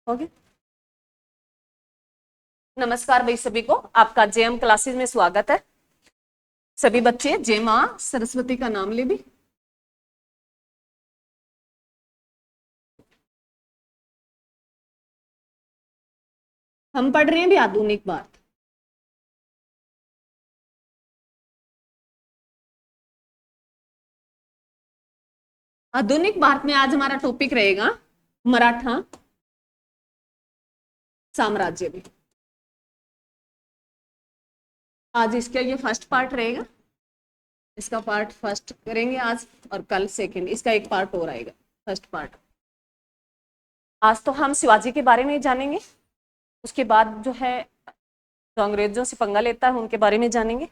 Okay, नमस्कार भाई सभी को, आपका जेएम क्लासेस में स्वागत है। सभी बच्चे जय मां सरस्वती का नाम ले भी। हम पढ़ रहे हैं भी आधुनिक भारत। आधुनिक भारत में आज हमारा टॉपिक रहेगा मराठा साम्राज्य में। आज इसका ये फर्स्ट पार्ट रहेगा, इसका पार्ट फर्स्ट करेंगे आज, और कल सेकंड, इसका एक पार्ट और आएगा फर्स्ट पार्ट। आज तो हम शिवाजी के बारे में जानेंगे, उसके बाद जो है जो अंग्रेजों से पंगा लेता है उनके बारे में जानेंगे।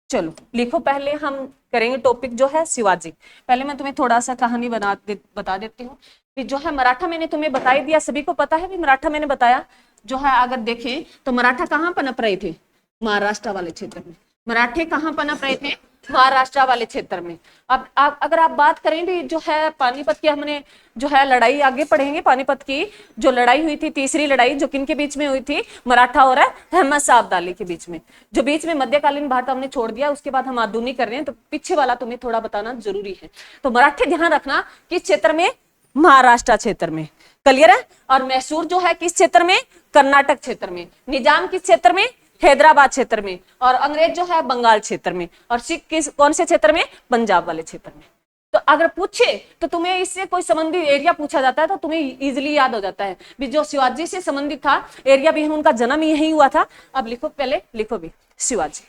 चलो लिखो, पहले हम करेंगे टॉपिक जो है शिवाजी। पहले मैं तुम्हें थोड़ा सा कहानी बता देती हूँ कि जो है मराठा मैंने तुम्हें बता ही दिया, सभी को पता है भी मराठा मैंने बताया। जो है अगर देखें तो मराठा कहाँ पनप रहे थे? महाराष्ट्र वाले क्षेत्र में। मराठे कहाँ पनप रहे थे? महाराष्ट्र वाले क्षेत्र में। अब अगर आप बात करें भी जो है पानीपत की, हमने जो है लड़ाई आगे पढ़ेंगे। पानीपत की जो लड़ाई हुई थी, तीसरी लड़ाई, जो किन के बीच में हुई थी? मराठा और अहमद शाह अब्दाली के बीच में। जो बीच में मध्यकालीन भारत हमने छोड़ दिया, उसके बाद हम आधुनिक कर रहे हैं, तो पीछे वाला तुम्हें थोड़ा बताना जरूरी है। तो मराठे ध्यान रखना किस क्षेत्र में? महाराष्ट्र क्षेत्र में। क्लियर है? और मैसूर जो है किस क्षेत्र में? कर्नाटक क्षेत्र में। निजाम किस क्षेत्र में? हैदराबाद क्षेत्र में। और अंग्रेज जो है बंगाल क्षेत्र में। और सिख किस कौन से क्षेत्र में? पंजाब वाले क्षेत्र में। तो अगर पूछे तो तुम्हें इससे कोई संबंधित एरिया पूछा जाता है तो तुम्हें इजीली याद हो जाता है भी जो शिवाजी से संबंधित था एरिया भी, उनका जन्म यही हुआ था। अब लिखो, पहले लिखो भी शिवाजी।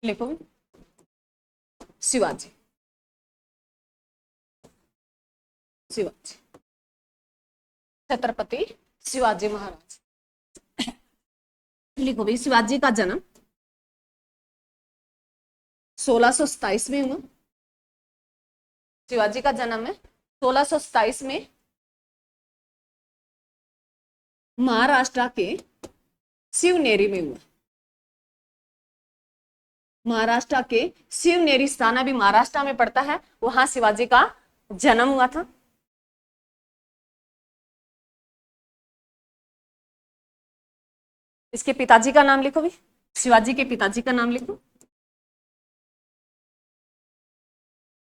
लिखो भी शिवाजी। शिवाजी, छत्रपति शिवाजी महाराज। लिखो भी शिवाजी का जन्म 1627 में हुआ। शिवाजी का जन्म है 1627 में महाराष्ट्र के शिवनेरी में हुआ। महाराष्ट्र के शिवनेरी स्थान अभी महाराष्ट्र में पड़ता है, वहां शिवाजी का जन्म हुआ था। इसके पिताजी का नाम लिखो भी, शिवाजी के पिताजी का नाम लिखो।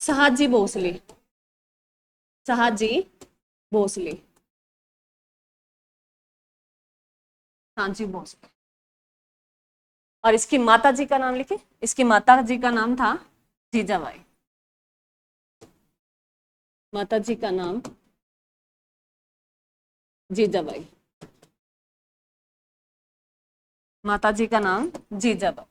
शहाजी भोसले। शहाजी भोसले। शहाजी भोसले। और इसकी माता जी का नाम लिखे। इसकी माता जी का नाम था जीजाबाई। माता जी का नाम जीजाबाई। माता जी का नाम जीजाबाई।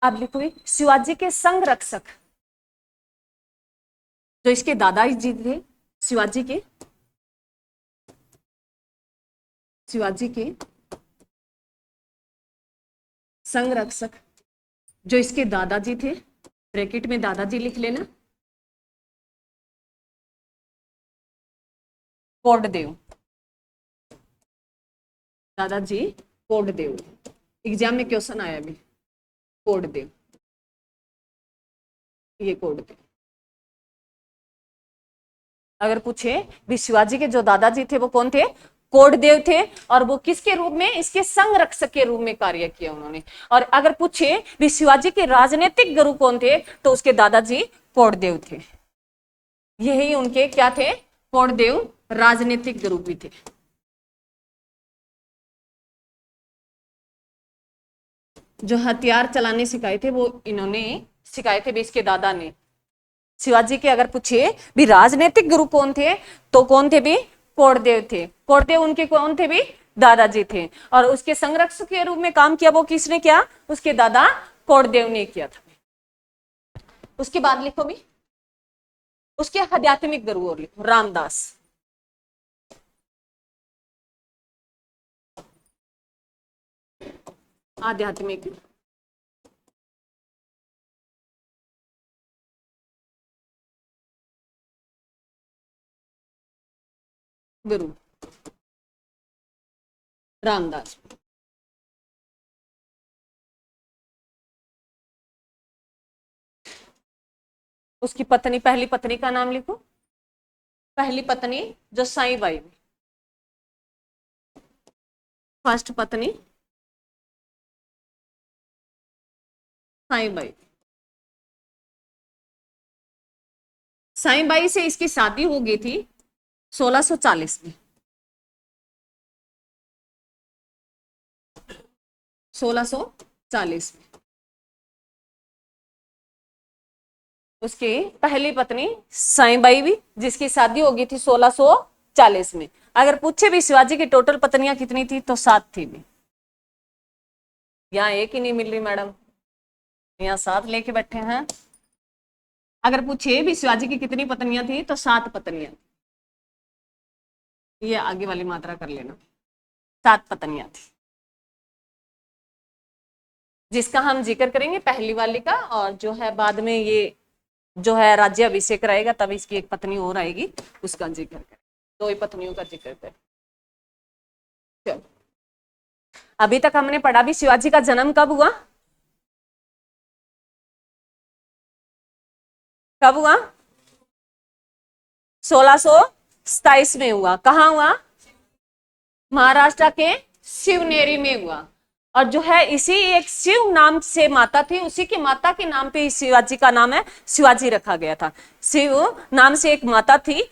अब लिखो शिवाजी के संग रक्षक, जो इसके दादाजी थे। शिवाजी के शिवाजी के संग रक्षक, जो इसके दादाजी थे, ब्रैकेट में दादाजी लिख लेना, कोडदेव। दादाजी कोडदेव। एग्जाम में क्वेश्चन आया भी, कोडदेव, ये कोडदेव। अगर पूछे भी शिवाजी के जो दादाजी थे वो कौन थे? कोडदेव थे। और वो किसके रूप में? इसके संग रक्षक के रूप में कार्य किया उन्होंने। और अगर पूछे भी शिवाजी के राजनीतिक गुरु कौन थे, तो उसके दादाजी कोडदेव थे। यही उनके क्या थे? कोडदेव राजनीतिक गुरु भी थे। जो हथियार चलाने सिखाए थे वो इन्होंने सिखाए थे भी, इसके दादा ने। शिवाजी के अगर पूछे भी राजनीतिक गुरु कौन थे, तो कौन थे भी? कोडदेव थे। कोडदेव उनके कौन थे भी? दादाजी थे। और उसके संरक्षक के रूप में काम किया वो किसने किया? उसके दादा कोडदेव ने किया था। उसके बाद लिखो भी उसके आध्यात्मिक गुरु और लिखो, रामदास। आध्यात्मिक गुरु रामदास। उसकी पत्नी, पहली पत्नी का नाम लिखो, पहली पत्नी जो साईं बाई, फर्स्ट पत्नी साईं बाई। साईं बाई से इसकी शादी हो गई थी 1640 में, 1640 में। उसकी पहली पत्नी साईं बाई भी, जिसकी शादी हो गई थी 1640 में। अगर पूछे भी शिवाजी की टोटल पत्नियां कितनी थी तो 7 थी भी। यहाँ एक ही नहीं मिल रही मैडम, यहाँ 7 लेके बैठे हैं। अगर पूछे भी शिवाजी की कितनी पत्नियां थी तो 7 पत्नियां। ये आगे वाली मात्रा कर लेना, 7 पत्नियां थी, जिसका हम जिक्र करेंगे पहली वाली का। और जो है बाद में ये जो है राज्याभिषेक रहेगा तब इसकी एक पत्नी और आएगी, उसका जिक्र करें। 2 ही पत्नियों का जिक्र करें। चलो, अभी तक हमने पढ़ा भी शिवाजी का जन्म कब हुआ, कब हुआ? 1627 में हुआ। कहाँ हुआ? महाराष्ट्र के शिवनेरी में हुआ। और जो है इसी एक शिव नाम से माता थी, उसी की माता के नाम पे शिवाजी का नाम है शिवाजी रखा गया था। शिव नाम से एक माता थी,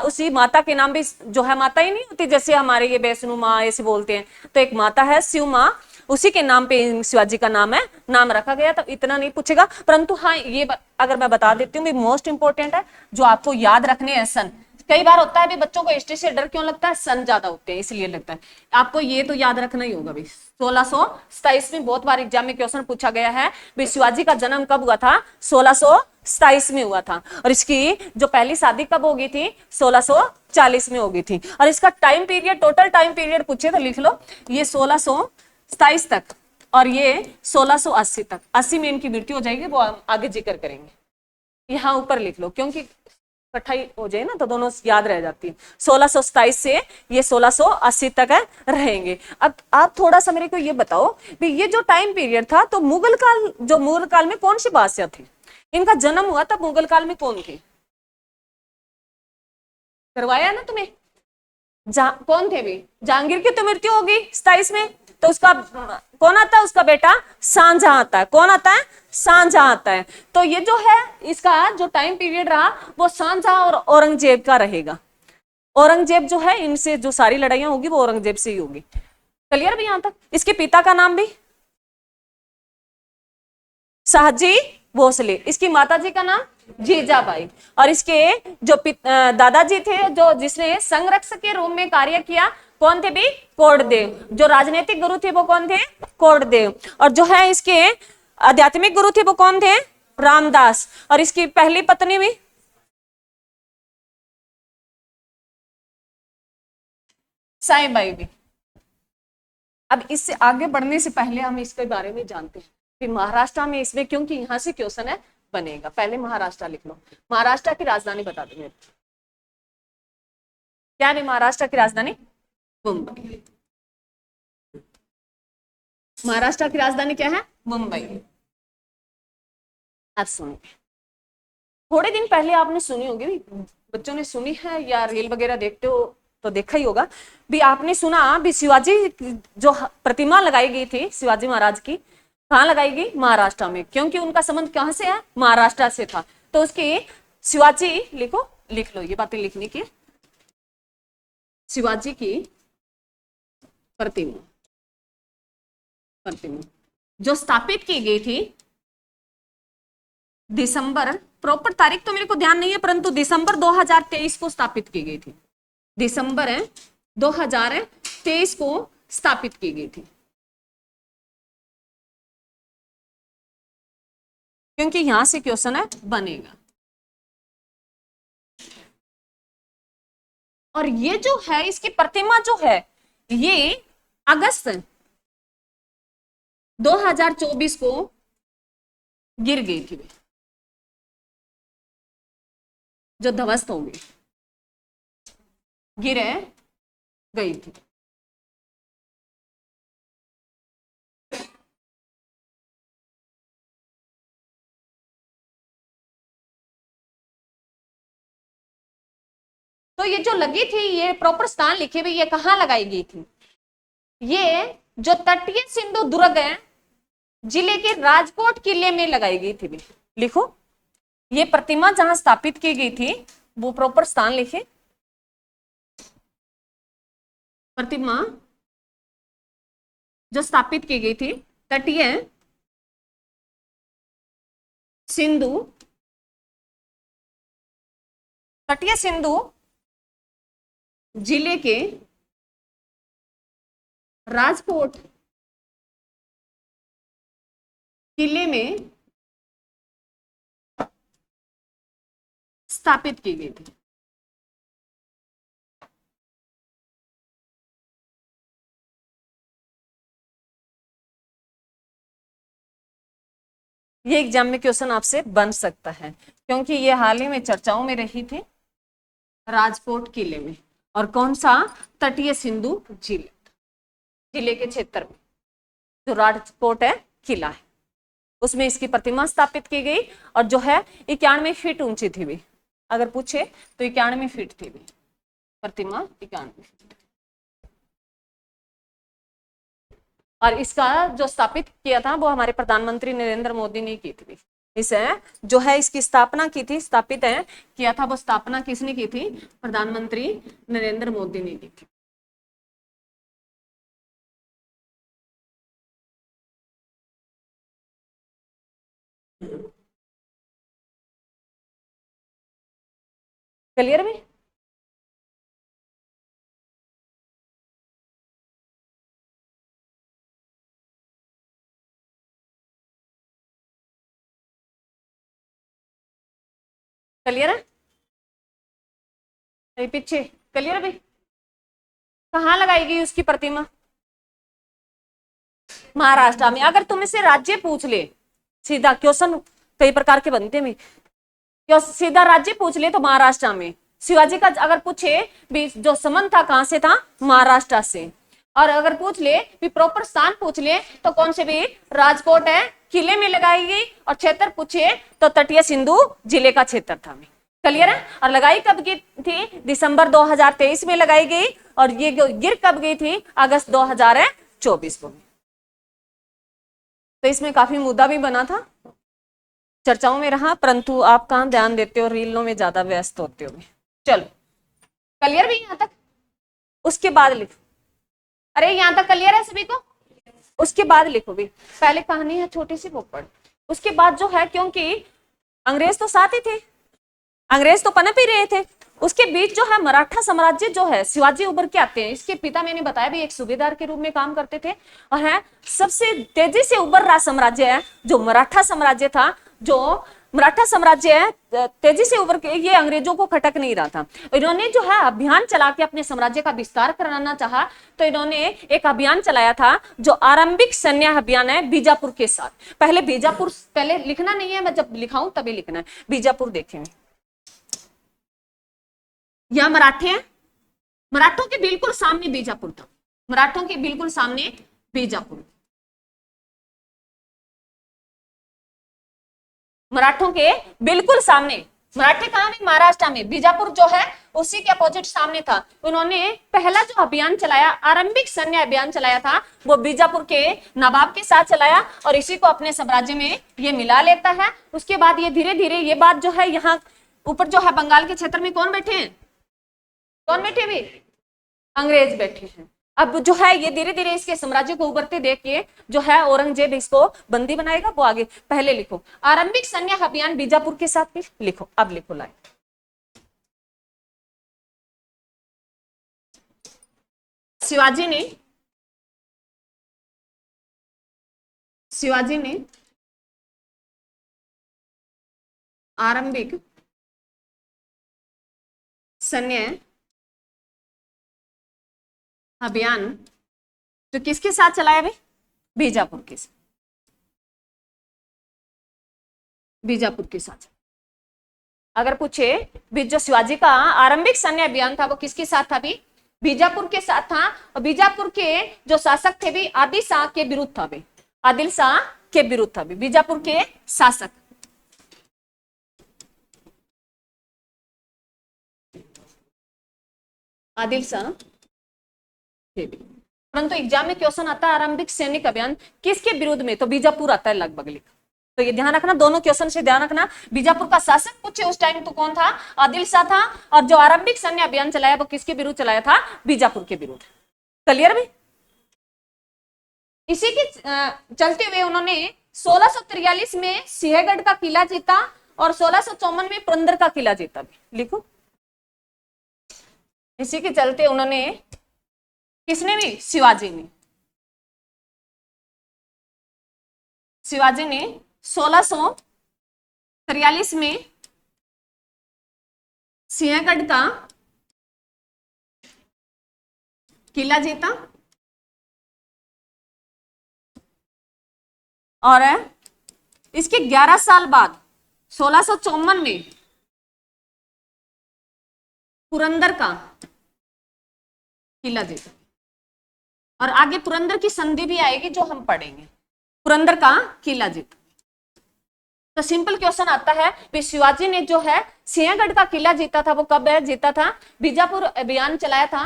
उसी माता के नाम भी जो है माता ही नहीं होती, जैसे हमारे ये वैष्णो माँ ऐसे बोलते हैं, तो एक माता है शिव माँ, उसी के नाम पे शिवाजी का नाम है, नाम रखा गया। तो इतना नहीं पूछेगा, परंतु हाँ ये अगर मैं बता देती हूँ, मोस्ट इंपोर्टेंट है जो आपको याद रखने हैं सन। कई बार होता है भी बच्चों को हिस्ट्री से डर क्यों लगता है, सन ज्यादा होते हैं इसलिए लगता है। आपको ये तो याद रखना ही होगा भी। 1627 में बहुत बार एग्जाम में क्वेश्चन पूछा गया है भी शिवाजी का जन्म कब हुआ था, 1627 में हुआ था। और इसकी जो पहली शादी कब हो गई थी, 1640 में हो गई थी। और इसका time period, total time period पूछे तो लिख लो, ये 1627 तक और ये 1680 तक। 80 में इनकी मृत्यु हो जाएगी, वो आगे जिक्र करेंगे। यहाँ ऊपर लिख लो क्योंकि इकट्ठा हो जाए ना तो दोनों याद रह जाती है। 1627 से ये 1680 तक है रहेंगे। अब आप थोड़ा सा मेरे को ये बताओ भी ये जो टाइम पीरियड था, तो मुगल काल में कौन सी बादशाह थी? इनका जन्म हुआ तब मुगल काल में कौन थे? करवाया ना तुम्हें, कौन थे भी? जहांगीर की तो मृत्यु होगी 27 में, तो उसका कौन आता है? उसका बेटा शाहजहां आता है। कौन आता है? शाहजहां आता है। तो ये जो है इसका जो टाइम पीरियड रहा वो शाहजहां और औरंगजेब का रहेगा। औरंगजेब जो है, इनसे जो सारी लड़ाइयां होगी वो औरंगजेब से ही होगी। क्लियर भी यहां तक? इसके पिता का नाम भी शाहजी भोसले, इसकी माताजी का नाम जीजाबाई। और इसके जो दादाजी थे, जो जिसने संरक्षक के रूप में कार्य किया, कौन थे भी? कोडदेव। जो राजनीतिक गुरु थे वो कौन थे? कोडदेव। और जो है इसके आध्यात्मिक गुरु थे वो कौन थे? रामदास। और इसकी पहली पत्नी भी साईबाई भी। अब इससे आगे बढ़ने से पहले हम इसके बारे में जानते हैं कि महाराष्ट्र में इसमें, क्योंकि यहां से क्वेश्चन है बनेगा। पहले महाराष्ट्र लिख लो। महाराष्ट्र की राजधानी बता दो मेरे, क्या है महाराष्ट्र की राजधानी? मुंबई। महाराष्ट्र की राजधानी क्या है? मुंबई। अब सुनिए, थोड़े दिन पहले आपने सुनी होगी, बच्चों ने सुनी है या रील वगैरह देखते हो तो देखा ही होगा भी। आपने सुना भी शिवाजी जो प्रतिमा लगाई गई थी शिवाजी महाराज की, कहाँ लगाई गई? महाराष्ट्र में, क्योंकि उनका संबंध कहां से है? महाराष्ट्र से था। तो उसकी शिवाजी लिखो, लिख लो ये बातें लिखने की। शिवाजी की प्रतिमा, प्रतिमा जो स्थापित की गई थी दिसंबर, प्रॉपर तारीख तो मेरे को ध्यान नहीं है, परंतु दिसंबर 2023 को स्थापित की गई थी। दिसंबर 2023 को स्थापित की गई थी, क्योंकि यहां से क्वेश्चन है बनेगा। और ये जो है इसकी प्रतिमा जो है ये अगस्त 2024 को गिर गई थी, जो ध्वस्त हो गई, गिरे गई थी। तो ये जो लगी थी, ये प्रॉपर स्थान लिखे हुए, ये कहाँ लगाई गई थी? ये जो तटीय सिंधु दुर्ग है, जिले के राजकोट किले में लगाई गई थी। लिखो, ये प्रतिमा जहां स्थापित की गई थी वो प्रॉपर स्थान लिखे। प्रतिमा जो स्थापित की गई थी तटीय सिंधु, तटीय सिंधु जिले के राजकोट किले में स्थापित की गई थी। ये एग्जाम में क्वेश्चन आपसे बन सकता है, क्योंकि ये हाल ही में चर्चाओं में रही थी। राजकोट किले में, और कौन सा? तटीय सिंधु जिले के क्षेत्र में जो राजकोट है किला है, उसमें इसकी प्रतिमा स्थापित की गई, और जो है 91 फीट ऊंची थी भी। अगर पूछे तो 91 फीट थी भी प्रतिमा, 91 फीट। और इसका जो स्थापित किया था वो हमारे प्रधानमंत्री नरेंद्र मोदी ने की थी। इसे जो है इसकी स्थापना की थी, स्थापित है किया था, वो स्थापना किसने की थी? प्रधानमंत्री नरेंद्र मोदी ने की थी। क्लियर में? क्लियर है? पीछे क्लियर भाई? कहाँ लगाई गई उसकी प्रतिमा? महाराष्ट्र में। अगर तुम इसे राज्य पूछ ले, सीधा क्वेश्चन कई प्रकार के बनते हैं, क्यों सीधा राज्य पूछ ले तो महाराष्ट्र में। शिवाजी का अगर पूछे भी जो संबंध था कहां से था? महाराष्ट्र से। और अगर पूछ ले भी प्रॉपर स्थान पूछ ले तो कौन से भी? राजकोट है किले में लगाई गई, और क्षेत्र पूछे तो तटीय सिंधु जिले का क्षेत्र था। क्लियर है? और लगाई कब गई थी? दिसंबर 2023 में लगाई गई, और ये गिर कब गई थी? अगस्त 2024 को। तो इसमें काफी मुद्दा भी बना था, चर्चाओं में रहा, परंतु आप कहाँ ध्यान देते हो? रीलों में ज्यादा व्यस्त होते हो। चलो क्लियर भी यहाँ तक? उसके बाद लिखो, अरे यहाँ तक क्लियर है सभी को? उसके बाद लिखो भी, पहले कहानी है छोटी सी वो पढ़, उसके बाद जो है, क्योंकि अंग्रेज तो साथ ही थे, अंग्रेज तो पनप ही रहे थे, उसके बीच जो है मराठा साम्राज्य जो है, शिवाजी उभर के आते हैं। इसके पिता मैंने बताया भी एक सूबेदार के रूप में काम करते थे, और है सबसे तेजी से उभर रहा साम्राज्य है जो मराठा साम्राज्य था। जो मराठा साम्राज्य है तेजी से उभर के, ये अंग्रेजों को खटक नहीं रहा था। इन्होंने जो है अभियान चला के अपने साम्राज्य का विस्तार कराना चाहा, तो इन्होंने एक अभियान चलाया था जो आरंभिक सैन्य अभियान है बीजापुर के साथ। पहले बीजापुर, पहले लिखना नहीं है, मैं जब लिखाऊं तभी लिखना है। बीजापुर देखेंगे, यह मराठे हैं, मराठों के बिल्कुल सामने बीजापुर था, मराठों के बिल्कुल सामने बीजापुर, मराठों के बिल्कुल सामने। मराठे कहां में? महाराष्ट्र में। बीजापुर जो है उसी के अपोजिट सामने था। उन्होंने पहला जो अभियान चलाया, आरंभिक सैन्य अभियान चलाया था, वो बीजापुर के नवाब के साथ चलाया, और इसी को अपने साम्राज्य में ये मिला लेता है। उसके बाद ये धीरे धीरे, ये बात जो है यहाँ ऊपर जो है बंगाल के क्षेत्र में कौन बैठे हैं? कौन बैठे भी? अंग्रेज बैठे हैं। अब जो है ये धीरे धीरे इसके साम्राज्य को उभरते देख के जो है औरंगजेब इसको बंदी बनाएगा। वो आगे पहले लिखो, आरंभिक सैन्य अभियान बीजापुर के साथ भी लिखो। अब लिखो लाइन, शिवाजी ने आरंभिक सैन्य अभियान जो किसके साथ चलाया भाई? बीजापुर के साथ, बीजापुर के साथ। अगर पूछे भी जो शिवाजी का आरंभिक सैन्य अभियान था वो किसके साथ था भी? बीजापुर के साथ था, और बीजापुर के जो शासक थे भी आदिल शाह के विरुद्ध था भी, आदिल शाह के विरुद्ध था भी बीजापुर के शासक। आदिल शाह के भी। परंतु एग्जाम में क्वेश्चन आता है आरंभिक सैनिक अभियान किसके विरुद्ध में, तो बीजापुर आता है लगभग लिखा। तो ये ध्यान रखना, दोनों क्वेश्चन से ध्यान रखना। बीजापुर का शासक पूछे उस टाइम तो कौन था, आदिल शाह था, और जो आरंभिक सैन्य अभियान चलाया वो किसके विरुद्ध चलाया था, बीजापुर के विरुद्ध। क्लियर भी। इसी के चलते हुए उन्होंने 1643 में सिंहगढ़ का किला जीता और 1654 में पुरंदर का किला जीता भी, लिखो। इसी के चलते उन्होंने, किसने भी, शिवाजी ने 1643 में सिंहगढ़ का किला जीता और इसके 11 साल बाद 1654 में पुरंदर का किला जीता। और आगे पुरंदर की संधि भी आएगी जो हम पढ़ेंगे। पुरंदर का किला जीता। तो सिंपल क्वेश्चन आता है कि शिवाजी ने जो है सिंहगढ़ का किला जीता था, वो कब जीता था, बीजापुर अभियान चलाया था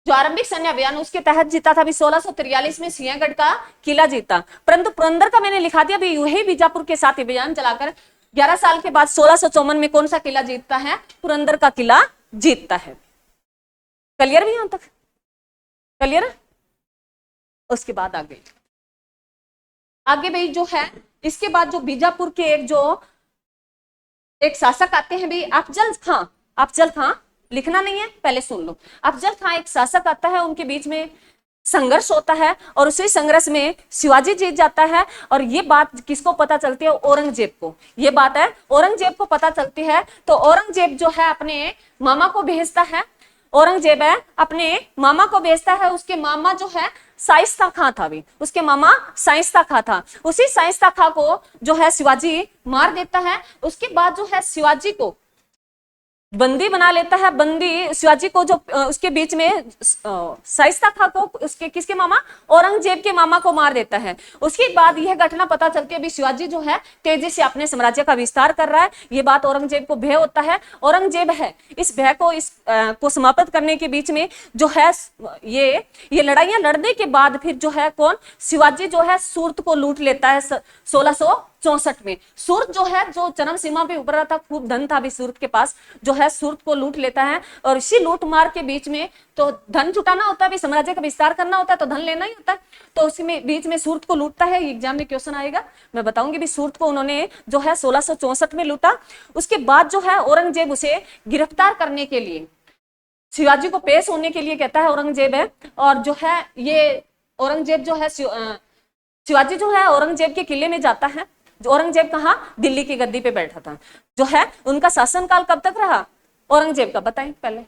जो आरंभिक सैन्य अभियान, उसके तहत जीता था भी 1643 में सिंहगढ़ का किला जीता। परंतु पुरंदर का मैंने लिखा दिया भी वही बीजापुर के साथ अभियान चलाकर 11 साल के बाद 1654 में कौन सा किला जीतता है, पुरंदर का किला जीतता है। क्लियर भी यहां तक, क्लियर। उसके बाद आगे भाई जो है, इसके बाद जो बीजापुर के एक शासक आते हैं भाई अफजल खां। अफजल खां लिखना नहीं है, पहले सुन लो। अफजल खां एक शासक आता है, उनके बीच में संघर्ष होता है और उसी संघर्ष में शिवाजी जीत जाता है। और ये बात किसको पता चलती है, औरंगजेब को। ये बात है औरंगजेब को पता चलती है। तो औरंगजेब जो है अपने मामा को भेजता है, औरंगजेब है अपने मामा को भेजता है। उसके मामा जो है शाइस्ता खां था भी, उसके मामा शाइस्ता खां था। उसी शाइस्ता खां को जो है शिवाजी मार देता है। उसके बाद जो है शिवाजी को बंदी बना लेता है। बंदी शिवाजी को जो उसके बीच में शाइस्ता खां को उसके किसके मामा, औरंगजेब के मामा को मार देता है। उसके बाद यह घटना पता चलती है भी शिवाजी जो है तेजी से अपने साम्राज्य का विस्तार कर रहा है। ये बात औरंगजेब को भय होता है। औरंगजेब है इस भय को समाप्त करने के बीच में जो है ये लड़ाइयां लड़ने के बाद फिर जो है कौन, शिवाजी जो है सूरत को लूट लेता है 1664 में। सूरत जो है जो चरम सीमा पे उभर रहा था, खूब धन था भी सूरत के पास, जो है सूरत को लूट लेता है। और इसी लूट मार के बीच में तो धन जुटाना होता है, साम्राज्य का विस्तार करना होता है तो धन लेना ही होता है। तो उसी में बीच में सूरत को लूटता है। एग्जाम में क्वेश्चन आएगा, मैं बताऊंगी भी सूरत को उन्होंने जो है 1664 में लूटा। उसके बाद जो है औरंगजेब उसे गिरफ्तार करने के लिए शिवाजी को पेश होने के लिए कहता है औरंगजेब है। और जो है ये औरंगजेब जो है शिवाजी जो है औरंगजेब के किले में जाता है। जो औरंगजेब कहाँ, दिल्ली की गद्दी पे बैठा था। जो है उनका शासनकाल कब तक रहा औरंगजेब का, बताएं पहले।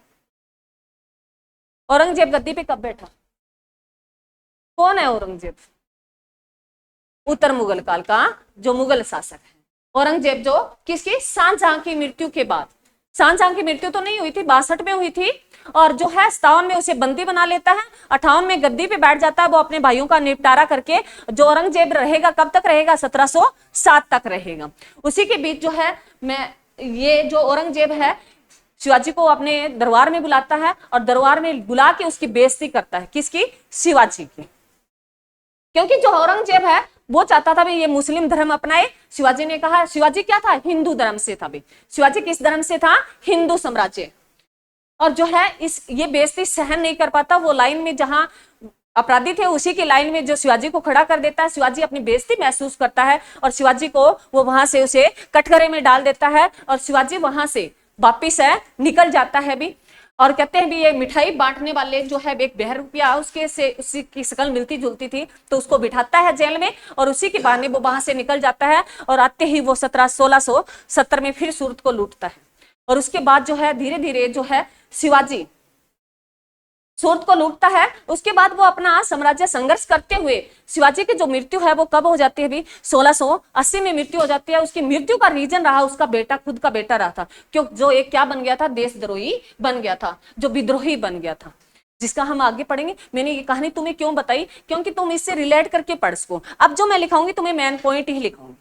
औरंगजेब गद्दी पे कब बैठा, कौन है औरंगजेब, उत्तर मुगल काल का जो मुगल शासक है। औरंगजेब जो किसकी, शाहजहां की मृत्यु के बाद, शाहजहां की मृत्यु तो नहीं हुई थी, 62 में हुई थी। और जो है 57 में उसे बंदी बना लेता है, 58 में गद्दी पे बैठ जाता है। वो अपने भाइयों का निपटारा करके जो औरंगजेब रहेगा कब तक रहेगा, 1707 तक रहेगा। उसी के बीच जो है ये जो औरंगजेब है शिवाजी को अपने दरबार में बुलाता है और दरबार में बुला के उसकी बेइज्जती करता है। किसकी, शिवाजी की। क्योंकि जो औरंगजेब है वो चाहता था भाई ये मुस्लिम धर्म अपनाए। शिवाजी ने कहा, शिवाजी क्या था, हिंदू धर्म से था भाई। शिवाजी किस धर्म से था, हिंदू साम्राज्य। और जो है ये बेइज्जती सहन नहीं कर पाता। वो लाइन में जहां अपराधी थे उसी की लाइन में जो शिवाजी को खड़ा कर देता है। शिवाजी अपनी बेइज्जती महसूस करता है और शिवाजी को वो वहां से उसे कटघरे में डाल देता है। और शिवाजी वहां से वापिस है निकल जाता है भी। और कहते हैं भी ये मिठाई बांटने वाले जो है एक बहरूपिया उसके से उसी की शकल मिलती जुलती थी, तो उसको बिठाता है जेल में और उसी के बहाने वो वहां से निकल जाता है। और आते ही वो 1670 में फिर सूरत को लूटता है। और उसके बाद जो है धीरे धीरे जो है शिवाजी सूरत को लूटता है। उसके बाद वो अपना साम्राज्य संघर्ष करते हुए शिवाजी की जो मृत्यु है वो कब हो जाती है भी, 1680 में मृत्यु हो जाती है। उसकी मृत्यु का रीजन रहा उसका बेटा, खुद का बेटा रहा था। क्यों, जो एक क्या बन गया था, देशद्रोही बन गया था, जो विद्रोही बन गया था। जिसका हम आगे पढ़ेंगे। मैंने ये कहानी तुम्हें क्यों बताई, क्योंकि तुम इससे रिलेट करके पढ़ सको। अब जो मैं लिखाऊंगी तुम्हें मेन पॉइंट ही लिखाऊंगी।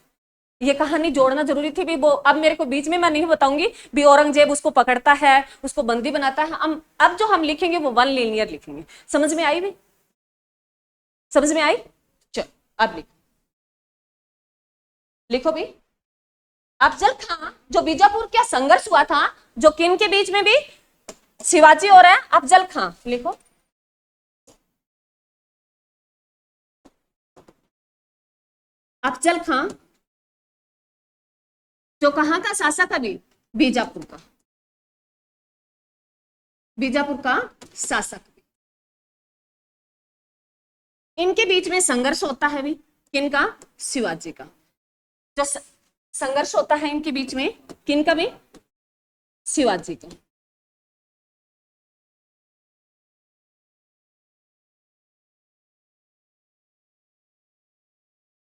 ये कहानी जोड़ना जरूरी थी भी, वो अब मेरे को बीच में मैं नहीं बताऊंगी भी औरंगजेब उसको पकड़ता है, उसको बंदी बनाता है। अब जो हम लिखेंगे वो वन लीनियर लिखेंगे। समझ में आई भी? समझ में आई? चलो अब लिखो, लिखो भी। अफजल खां जो बीजापुर क्या संघर्ष हुआ था, जो किन के बीच में भी, शिवाजी और है अफजल खां। लिखो अफजल खां जो कहां का शासक है भी, बीजापुर का, बीजापुर का शासक। इनके बीच में संघर्ष होता है भी, किनका? शिवाजी का। जो संघर्ष होता है इनके बीच में, किनका भी? शिवाजी का।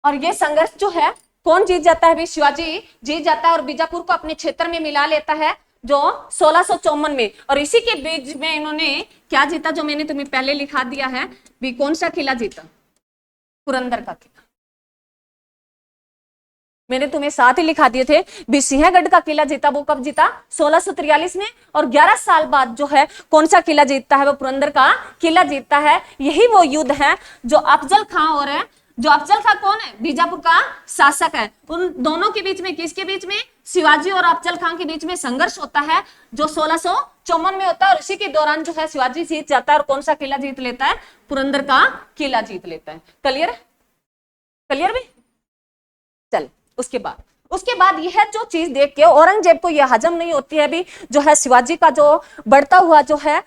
और ये संघर्ष जो है कौन जीत जाता है भी? शिवाजी जीत जाता है और बीजापुर को अपने क्षेत्र में मिला लेता है, जो 1654 में। और इसी के बीच में इन्होंने क्या जीता, जो मैंने तुम्हें पहले लिखा दिया है भी, कौन सा किला जीता? पुरंदर का किला। मैंने तुम्हें साथ ही लिखा दिए थे भी, सिंहगढ़ का किला जीता। वो कब जीता? 1643 में। और 11 साल बाद जो है कौन सा किला जीतता है? वो पुरंदर का किला जीतता है। यही वो युद्ध है जो अफजल खां और है, जो अफजल खां कौन है? बीजापुर का शासक है। उन दोनों के बीच में, किसके बीच में? शिवाजी और अफजल खां के बीच में संघर्ष होता है, जो 1654 में होता है। और इसी के दौरान जो है शिवाजी जीत जाता है और कौन सा किला जीत लेता है? पुरंदर का किला जीत लेता है। क्लियर? क्लियर भी? चल उसके बाद यह जो चीज देख के औरंगजेब को यह हजम नहीं होती है भी, जो है शिवाजी का जो बढ़ता हुआ जो है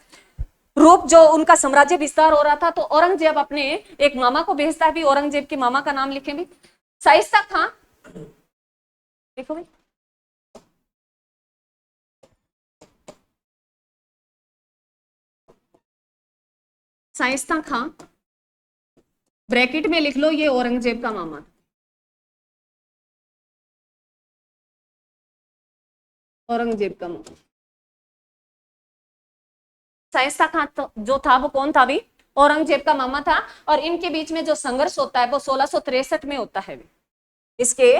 रूप, जो उनका साम्राज्य विस्तार हो रहा था। तो औरंगजेब अपने एक मामा को भेजता है भी। औरंगजेब के मामा का नाम लिखें भी, शाइस्ता खां। देखो भी, शाइस्ता खां, ब्रैकेट में लिख लो ये औरंगजेब का मामा। औरंगजेब का मामा शाइस्ता खां तो जो था वो कौन था भी? औरंगजेब का मामा था। और इनके बीच में जो संघर्ष होता है वो 1663 में होता है। इसके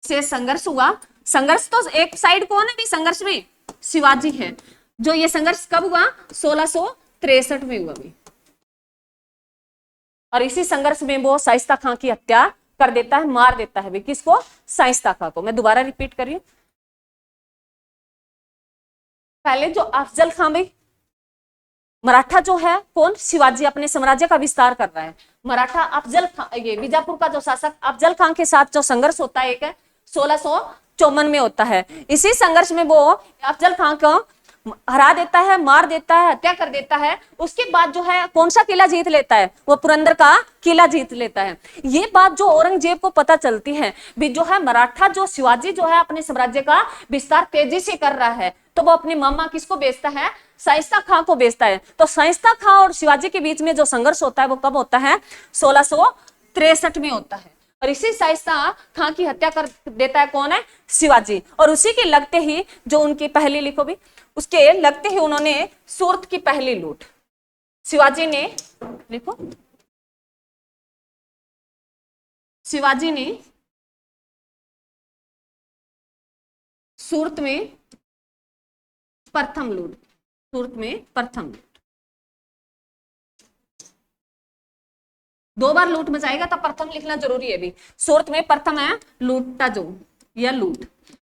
से संघर्ष हुआ। संघर्ष तो एक साइड कौन है भी संघर्ष में? शिवाजी है। जो ये संघर्ष कब हुआ? 1663 में हुआ भी। और इसी संघर्ष में वो शाइस्ता खां की हत्या कर देता है, मार देता है भी। किसको? शाइस्ता खां को। मैं दोबारा रिपीट कर रही हूं। पहले जो अफजल खां भाई, मराठा जो है कौन? शिवाजी अपने साम्राज्य का विस्तार कर रहा है। मराठा अफजल खां, ये बीजापुर का जो शासक अफजल खां के साथ जो संघर्ष होता है, एक है 1654 में होता है। इसी संघर्ष में वो अफजल खां को हरा देता है, मार देता है, हत्या कर देता है। उसके बाद जो है कौन सा किला जीत लेता है? वो पुरंदर का किला जीत लेता है। ये बात जो औरंगजेब को पता चलती है भी, जो है मराठा जो शिवाजी जो है अपने साम्राज्य का विस्तार तेजी से कर रहा है, तो वो अपने मामा किसको बेचता है? शाइस्ता खां को बेचता है। तो शाइस्ता खां और शिवाजी के बीच में जो संघर्ष होता है वो कब होता है? 1663 में होता है। और इसी शाइस्ता खां की हत्या कर देता है कौन है? शिवाजी। और उसी के लगते ही जो उनकी पहली, लिखो भी, उसके लगते ही उन्होंने सूरत की पहली लूट शिवाजी ने, लिखो, शिवाजी ने सूरत में प्रथम लूट, सूरत में प्रथम लूट। 2 बार लूट मचाएगा तो प्रथम लिखना जरूरी है भी। सूरत में प्रथम है लूटा, जो यह लूट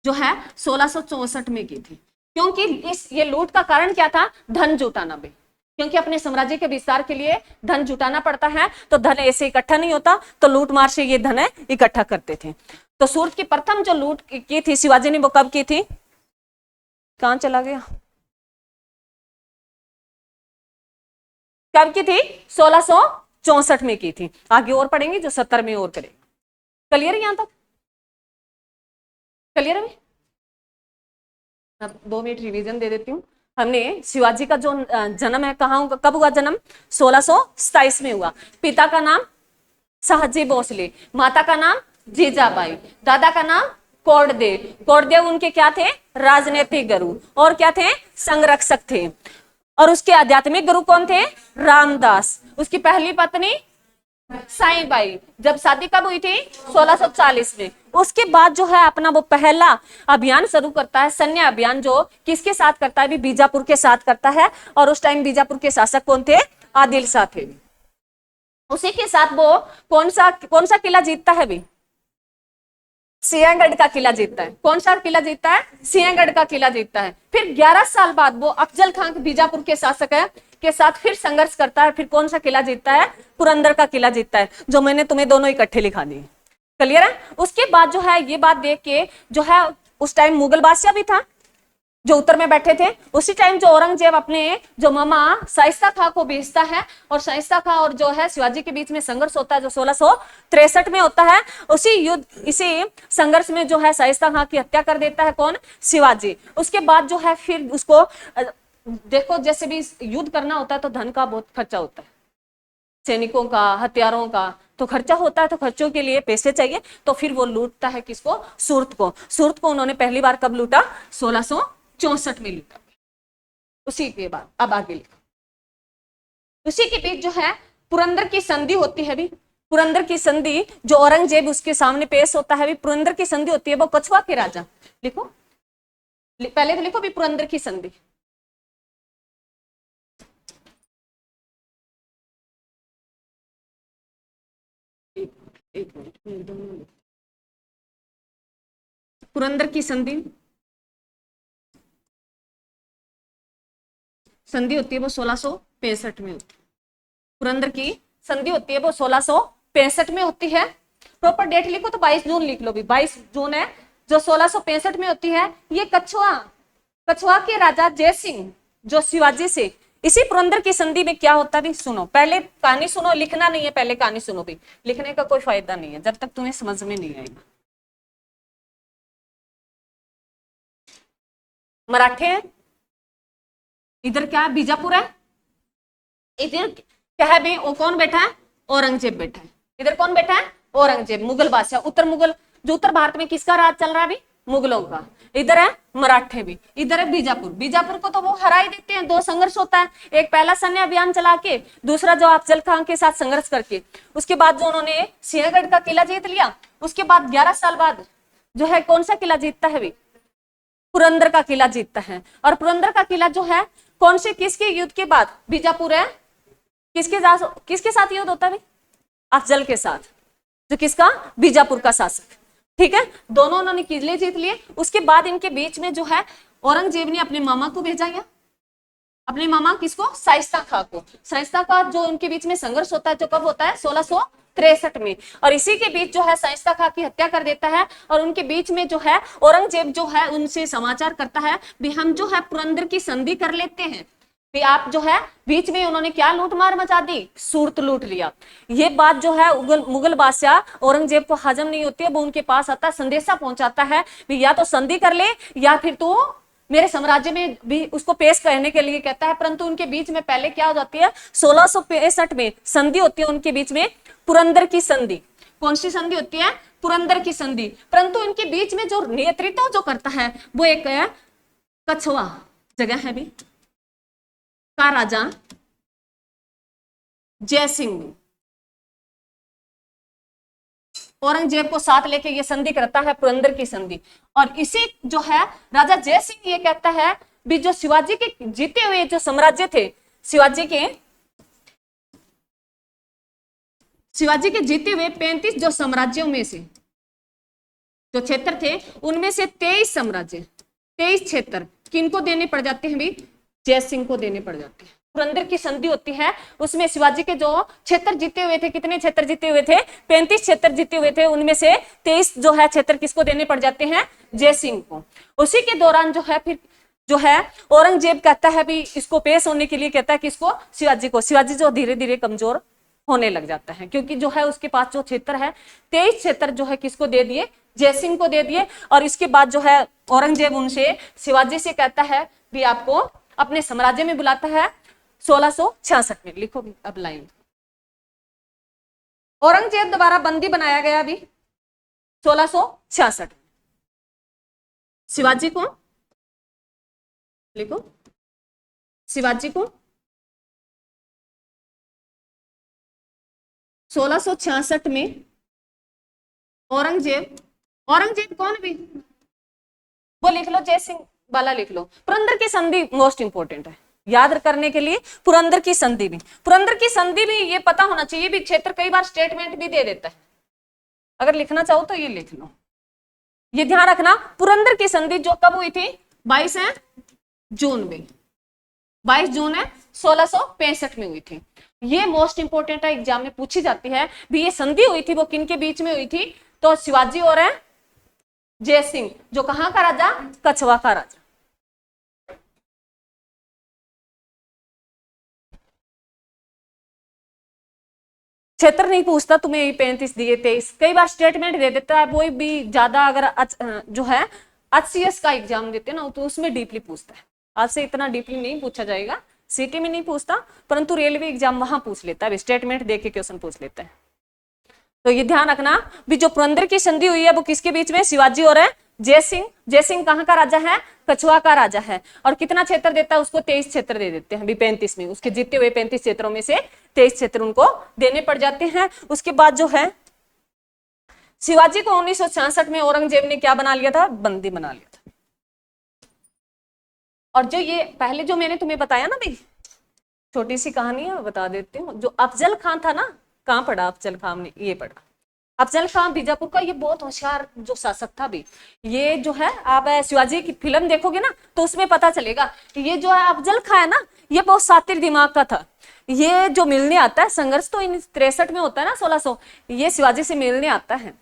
जो है 1664 में की थी। क्योंकि ये लूट का कारण क्या था? धन जुटाना भी। क्योंकि अपने साम्राज्य के विस्तार के लिए धन जुटाना पड़ता है, तो धन ऐसे इकट्ठा नहीं होता, तो लूट मार से ये धन इकट्ठा करते थे। तो सूरत की प्रथम जो लूट की थी शिवाजी ने, वो कब की थी? कहां चला गया? कब की थी? 1664 में की थी। आगे और पढ़ेंगे जो 70 में और करेंगे। क्लियर है यहां तक? क्लियर है? अब 2 मिनट रिवीजन दे देती हूँ। हमने शिवाजी का जो जन्म है, कहाँ कब हुआ जन्म? 1627 में हुआ। पिता का नाम शाहजी भोसले, माता का नाम जीजाबाई, दादा का नाम कोरदेव। कोरदेव उनके क्या थे? राजनीतिक गुरु। और क्या थे? संरक्षक थे। और उसके आध्यात्मिक गुरु कौन थे? रामदास। उसकी पहली पत्नी साईबाई। जब शादी कब हुई थी? 1640 में। उसके बाद जो है अपना वो पहला अभियान शुरू करता है, सैन्य अभियान, जो किसके साथ करता है? भी बीजापुर के साथ करता है। और उस टाइम बीजापुर के शासक कौन थे? आदिल शाह थे। उसी के साथ वो कौन सा किला जीतता है? भी सिंहगढ़ का किला जीतता है। कौन सा किला जीतता है? सिंहगढ़ का किला जीतता है। फिर 11 साल बाद वो अफजल खान बीजापुर के शासक है के साथ फिर संघर्ष करता है। फिर कौन सा किला जीतता है? पुरंदर का किला जीतता है, जो मैंने तुम्हें दोनों इकट्ठे लिखा दिए। क्लियर है? उसके बाद जो है ये बात देख के जो है उस टाइम मुगल बादशाह भी था जो उत्तर में बैठे थे। उसी टाइम जो औरंगजेब अपने जो मामा शाइस्ता खां को भेजता है, और शाइस्ता खां और जो है शिवाजी के बीच में संघर्ष होता है जो 1663 में होता है। उसी युद्ध, इसी संघर्ष में जो है शाइस्ता खां की हत्या कर देता है कौन? शिवाजी। उसके बाद जो है फिर उसको देखो, जैसे भी युद्ध करना होता है तो धन का बहुत खर्चा होता है, सैनिकों का, हथियारों का तो खर्चा होता है, तो खर्चों के लिए पैसे चाहिए। तो फिर वो लूटता है किसको? सूरत को। सूरत को उन्होंने पहली बार कब लूटा? 1664 में लूटा। उसी के बाद अब आगे लिखो। उसी के बीच जो है पुरंदर की संधि होती है। भी पुरंदर की संधि जो औरंगजेब उसके सामने पेश होता है, भी पुरंदर की संधि होती है वो कछवा के राजा। लिखो, पहले तो लिखो भी पुरंदर की संधि। एक मिनट, पुरंदर की संधि होती है वो 1665 में होती है। पुरंदर की संधि होती है वो 1665 में होती है। प्रॉपर डेट लिखो तो 22 जून लिख लो। भी 22 जून है जो 1665 में होती है। ये कछवा के राजा जय सिंह जो शिवाजी से, इसी पुरंदर की संधि में क्या होता भी सुनो। पहले कहानी सुनो, लिखना नहीं है, पहले कहानी सुनो। भी लिखने का कोई फायदा नहीं है जब तक तुम्हें समझ में नहीं आएगा। मराठे हैं, इधर क्या है? बीजापुर है। इधर क्या है भी? वो कौन बैठा है? औरंगजेब बैठा है। इधर कौन बैठा है? औरंगजेब, मुगल बादशाह। उत्तर मुगल, जो उत्तर भारत में किसका राज चल रहा है? भी मुगलों का। इधर है मराठे भी, इधर है बीजापुर। बीजापुर को तो वो हरा ही देते हैं। दो संघर्ष होता है, एक पहला सैन्य अभियान चला के, दूसरा जो अफजल खान के साथ संघर्ष करके। उसके बाद जो उन्होंने सिंहगढ़ का किला जीत लिया, उसके बाद 11 साल बाद जो है कौन सा किला जीतता है? भी पुरंदर का किला जीतता है। और पुरंदर का किला जो है कौन से किसके युद्ध के बाद? बीजापुर है। किसके साथ युद्ध होता है? अफजल के साथ, जो किसका? बीजापुर का शासक। ठीक है, दोनों उन्होंने किले जीत लिए। उसके बाद इनके बीच में जो है औरंगजेब ने अपने मामा को भेजा गया। अपने मामा किसको? शाइस्ता खां को। शाइस्ता खां जो उनके बीच में संघर्ष होता है जो कब होता है? 1663 में। और इसी के बीच जो है शाइस्ता खां की हत्या कर देता है। और उनके बीच में जो है औरंगजेब जो है उनसे समाचार करता है भी हम जो है पुरंदर की संधि कर लेते हैं। भी आप जो है बीच में उन्होंने क्या लूट मार मचा दी? सूरत लूट लिया। ये बात जो है मुगल बादशाह औरंगजेब को हजम नहीं होती है। वो उनके पास आता है, संदेशा पहुंचाता है भी या तो संधि कर ले या फिर तो मेरे साम्राज्य में भी उसको पेश करने के लिए कहता है। परंतु उनके बीच में पहले क्या हो जाती है? 1665 में संधि होती है उनके बीच में, पुरंदर की संधि। कौन सी संधि होती है? पुरंदर की संधि। परंतु इनके बीच में जो नेतृत्व जो करता है वो एक है कछवा जगह है भी का राजा जय सिंह। औरंगजेब को साथ लेके ये संधि करता है, पुरंदर की संधि। और इसी जो है राजा जय सिंह ये कहता है भी जो शिवाजी के जीते हुए जो साम्राज्य थे, शिवाजी के जीते हुए 35 जो साम्राज्यों में से जो क्षेत्र थे उनमें से 23 साम्राज्य, 23 क्षेत्र किनको देने पड़ जाते हैं? भी जय सिंह को देने पड़ जाते हैं। पुरंदर की संधि होती है, उसमें शिवाजी के जो क्षेत्र जीते हुए थे, कितने क्षेत्र जीते हुए थे? 35 क्षेत्र जीते हुए थे। उनमें से 23 जो है क्षेत्र किसको देने पड़ जाते हैं? जय सिंह को। उसी के दौरान जो है फिर जो है औरंगजेब कहता है भी इसको पेश होने के लिए कहता है किसको? शिवाजी को। शिवाजी जो धीरे धीरे कमजोर होने लग जाता है, क्योंकि जो है उसके पास जो क्षेत्र है 23 क्षेत्र जो है किसको दे दिए? जय सिंह को दे दिए। और इसके बाद जो है औरंगजेब उनसे शिवाजी से कहता है भी आपको अपने साम्राज्य में बुलाता है 1666 में। लिखो भी अब लाइन। औरंगजेब द्वारा बंदी बनाया गया भी 1666। शिवाजी को लिखो शिवाजी को 1666 में औरंगजेब, औरंगजेब कौन भी वो लिख लो, जय सिंह वाला लिख लो। पुरंदर की संधि मोस्ट इंपोर्टेंट है याद करने के लिए। पुरंदर की संधि भी, पुरंदर की संधि भी ये पता होना चाहिए भी, क्षेत्र कई बार स्टेटमेंट भी दे देता है, अगर लिखना चाहो तो ये लिख लो। ये ध्यान रखना, पुरंदर की संधि जो कब हुई थी, 22 जून में, 22 जून है 1665 में हुई थी। ये मोस्ट इंपोर्टेंट है, एग्जाम में पूछी जाती है भी ये संधि हुई थी वो किन के बीच में हुई थी, तो शिवाजी और है जय सिंह, जो कहां का राजा, कछवा का राजा। क्षेत्र नहीं पूछता तुम्हें, ये 35 दिए 23, कई बार स्टेटमेंट दे देता है वो भी ज्यादा, अगर जो है HCS का एग्जाम देते हैं ना तो उसमें डीपली पूछता है, आज से इतना डीपली नहीं पूछा जाएगा, सिटी में नहीं पूछता, परंतु रेलवे एग्जाम वहां पूछ लेता है, स्टेटमेंट दे के क्वेश्चन पूछ लेता है। तो ये ध्यान रखना भी, जो पुरंदर की संधि हुई है वो किसके बीच में, शिवाजी और है जय सिंह। जय सिंह कहां का राजा है, कछवा का राजा है, और कितना क्षेत्र देता है उसको, 23 क्षेत्र दे देते हैं अभी 35 में, उसके जीते हुए 35 क्षेत्रों में से 23 क्षेत्र उनको देने पड़ जाते हैं। उसके बाद जो है शिवाजी को 1966 में औरंगजेब ने क्या बना लिया था, बंदी बना लिया था। और जो ये पहले जो मैंने तुम्हें बताया ना भाई, छोटी सी कहानी है बता देती हूँ, जो अफजल खान था ना, कहाँ पढ़ा अफजल खान ने, ये पढ़ा अफजल खान बीजापुर का, ये बहुत होशियार जो शासक था भी। ये जो है आप शिवाजी की फिल्म देखोगे ना तो उसमें पता चलेगा, ये जो है अफजल खान है ना, ये बहुत शातिर दिमाग का था। ये जो मिलने आता है, संघर्ष तो इन 63 में होता है ना 1600, ये शिवाजी से मिलने आता है,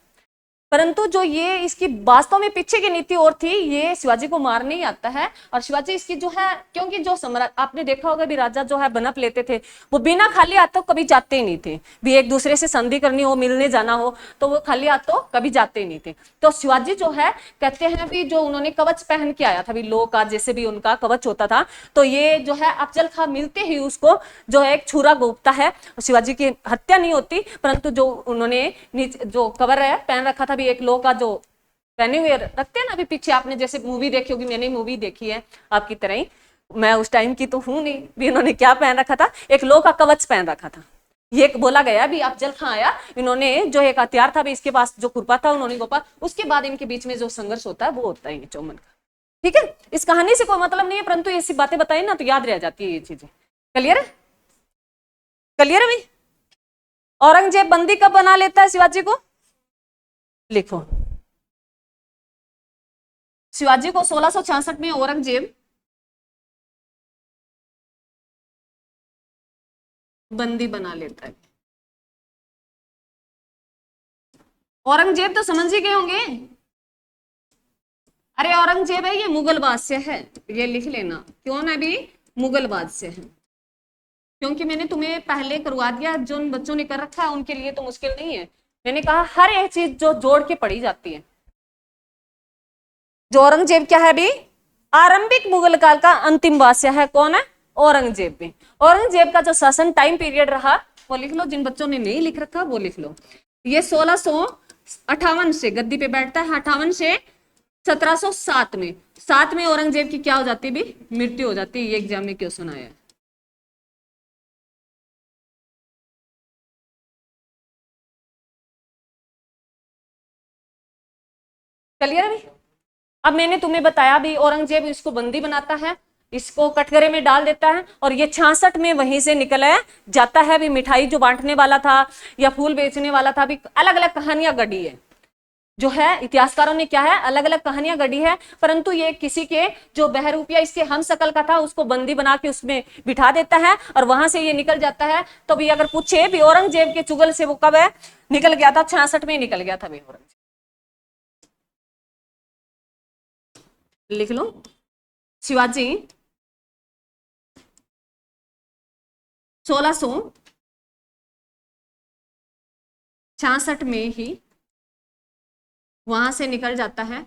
परंतु जो ये इसकी वास्तव में पीछे की नीति और थी, ये शिवाजी को मारने ही आता है। और शिवाजी इसकी जो है, क्योंकि जो सम्राट आपने देखा होगा भी, राजा जो है बनप लेते थे, वो बिना खाली हाथों कभी जाते ही नहीं थे भी, एक दूसरे से संधि करनी हो, मिलने जाना हो तो वो खाली हाथों कभी जाते ही नहीं थे। तो शिवाजी जो है कहते हैं भी, जो उन्होंने कवच पहन के आया था भी, लोह का जैसे भी उनका कवच होता था, तो ये जो है अफजल खान मिलते ही उसको जो है एक छुरा घोंपता है, शिवाजी की हत्या नहीं होती, परंतु जो उन्होंने जो कवर है पहन रखा था भी, एक लोह का जो पहने हुए रखते हैं ना अभी पीछे, आपने जैसे मूवी देखी होगी, मैंने मूवी देखी है आपकी तरह ही, मैं उस टाइम की तो हूं नहीं भी, इन्होंने क्या पहन रखा था, एक लोह का कवच पहन रखा था। ये बोला गया भी अफजल खान आया, इन्होंने जो एक हथियार था भी इसके पास, जो कुरपा था उन्होंने गोपा, उसके बाद इनके बीच में जो संघर्ष होता है वो होता है चौमन का। ठीक है, इस कहानी से कोई मतलब नहीं है, परंतु ऐसी बातें बताई ना तो याद रह जाती है ये चीजें। क्लियर है, क्लियर है भाई। औरंगजेब बंदी कब बना लेता है शिवाजी को, लिखो, शिवाजी को 1666 में औरंगजेब बंदी बना लेता है। औरंगजेब तो समझ ही गए होंगे, अरे औरंगजेब है ये मुगल बादशाह है, ये लिख लेना, क्यों है भी मुगल बादशाह है, क्योंकि मैंने तुम्हें पहले करवा दिया, जो बच्चों ने कर रखा है उनके लिए तो मुश्किल नहीं है, मैंने कहा हर एक चीज जो जोड़ के पढ़ी जाती है। जो औरंगजेब क्या है भी, आरंभिक मुगल काल का अंतिम बादशाह है, कौन है, औरंगजेब भी। औरंगजेब का जो शासन टाइम पीरियड रहा वो लिख लो, जिन बच्चों ने नहीं लिख रखा वो लिख लो। ये 1658 से गद्दी पे बैठता है, 58 से 1707 में, 7 में औरंगजेब की क्या हो जाती है भी, मृत्यु हो जाती है। ये एग्जाम में क्वेश्चन आया है। क्लियर है भी। अब मैंने तुम्हें बताया भी, औरंगजेब इसको बंदी बनाता है, इसको कटघरे में डाल देता है, और ये 66 में वहीं से निकल जाता है भी। मिठाई जो बांटने वाला था या फूल बेचने वाला था भी, अलग अलग कहानियां गढ़ी है, जो है इतिहासकारों ने क्या है अलग अलग कहानियां गढ़ी है, परंतु ये किसी के जो बहरूपिया इसके हम शकल का था उसको बंदी बना के उसमें बिठा देता है, और वहां से ये निकल जाता है। तो भी अगर पूछे भी औरंगजेब के चुगल से वो कब है निकल गया था, 66 में निकल गया था भी औरंगजेब, लिख लो। शिवाजी 1666 में ही वहां से निकल जाता है,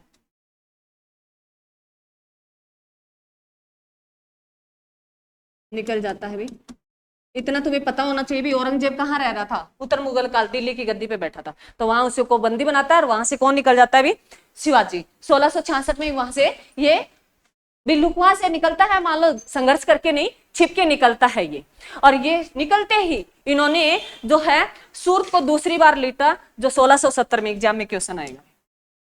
निकल जाता है भी। इतना तुम्हें पता होना चाहिए भी, औरंगजेब कहाँ रह रहा था, उत्तर मुगल काल, दिल्ली की गद्दी पे बैठा था, तो वहां उसी को बंदी बनाता है, और वहां से कौन निकल जाता है भी, शिवाजी। 1666 में वहां से ये भी लुकवा से निकलता है, मान लो संघर्ष करके नहीं, छिप के निकलता है ये। और ये निकलते ही इन्होंने जो है सूरत को दूसरी बार लूटा, जो 1670 में एग्जाम में क्वेश्चन आएगा।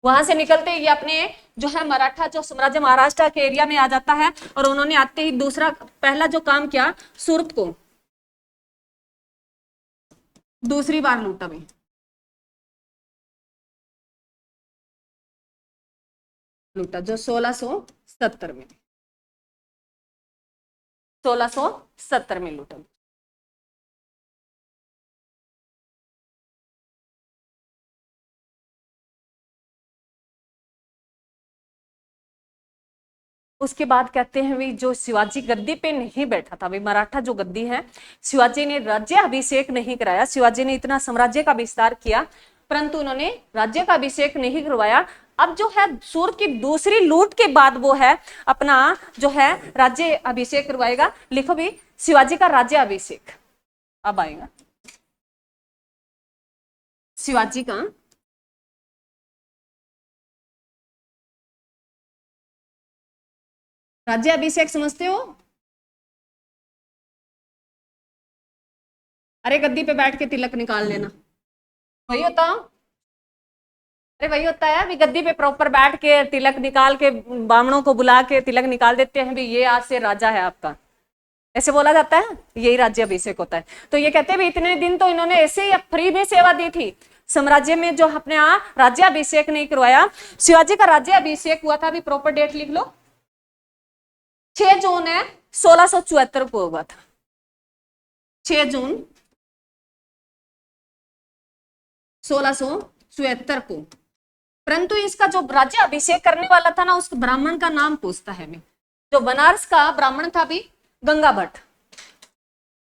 वहां से निकलते ही ये अपने जो है मराठा जो साम्राज्य महाराष्ट्र के एरिया में आ जाता है, और उन्होंने आते ही दूसरा पहला जो काम किया, सूरत को दूसरी बार लूटा भी, लूटा जो 1670 में, 1670 में लूटा। उसके बाद कहते हैं भी जो शिवाजी गद्दी पे नहीं बैठा था, भाई मराठा जो गद्दी है, शिवाजी ने राज्य अभिषेक नहीं कराया। शिवाजी ने इतना साम्राज्य का विस्तार किया, परंतु उन्होंने राज्य का अभिषेक नहीं करवाया। अब जो है सूरत की दूसरी लूट के बाद वो है अपना जो है राज्य अभिषेक करवाएगा। लिखो भी शिवाजी का राज्य अभिषेक अब आएगा, शिवाजी का राज्य अभिषेक समझते हो? अरे गद्दी पे बैठ के तिलक निकाल लेना, वही होता। अरे वही होता है भी, गद्दी पे प्रॉपर बैठ के तिलक निकाल के बामणों को बुला के तिलक निकाल देते हैं भी, ये आज से राजा है आपका, ऐसे बोला जाता है, यही राज्य अभिषेक होता है। तो ये कहते हैं भी इतने दिन तो इन्होंने ऐसे ही फ्री में सेवा दी थी साम्राज्य में, जो अपने यहाँ राज्य अभिषेक नहीं करवाया। शिवाजी का राज्य अभिषेक हुआ था, अभी प्रॉपर डेट लिख लो, 6 जून है 1674 को हुआ था, 6 जून 1674 को। परंतु इसका जो राज्य अभिषेक करने वाला था ना, उस ब्राह्मण का नाम पूछता है मैं, जो बनारस का ब्राह्मण था भी, गंगा भट्ट।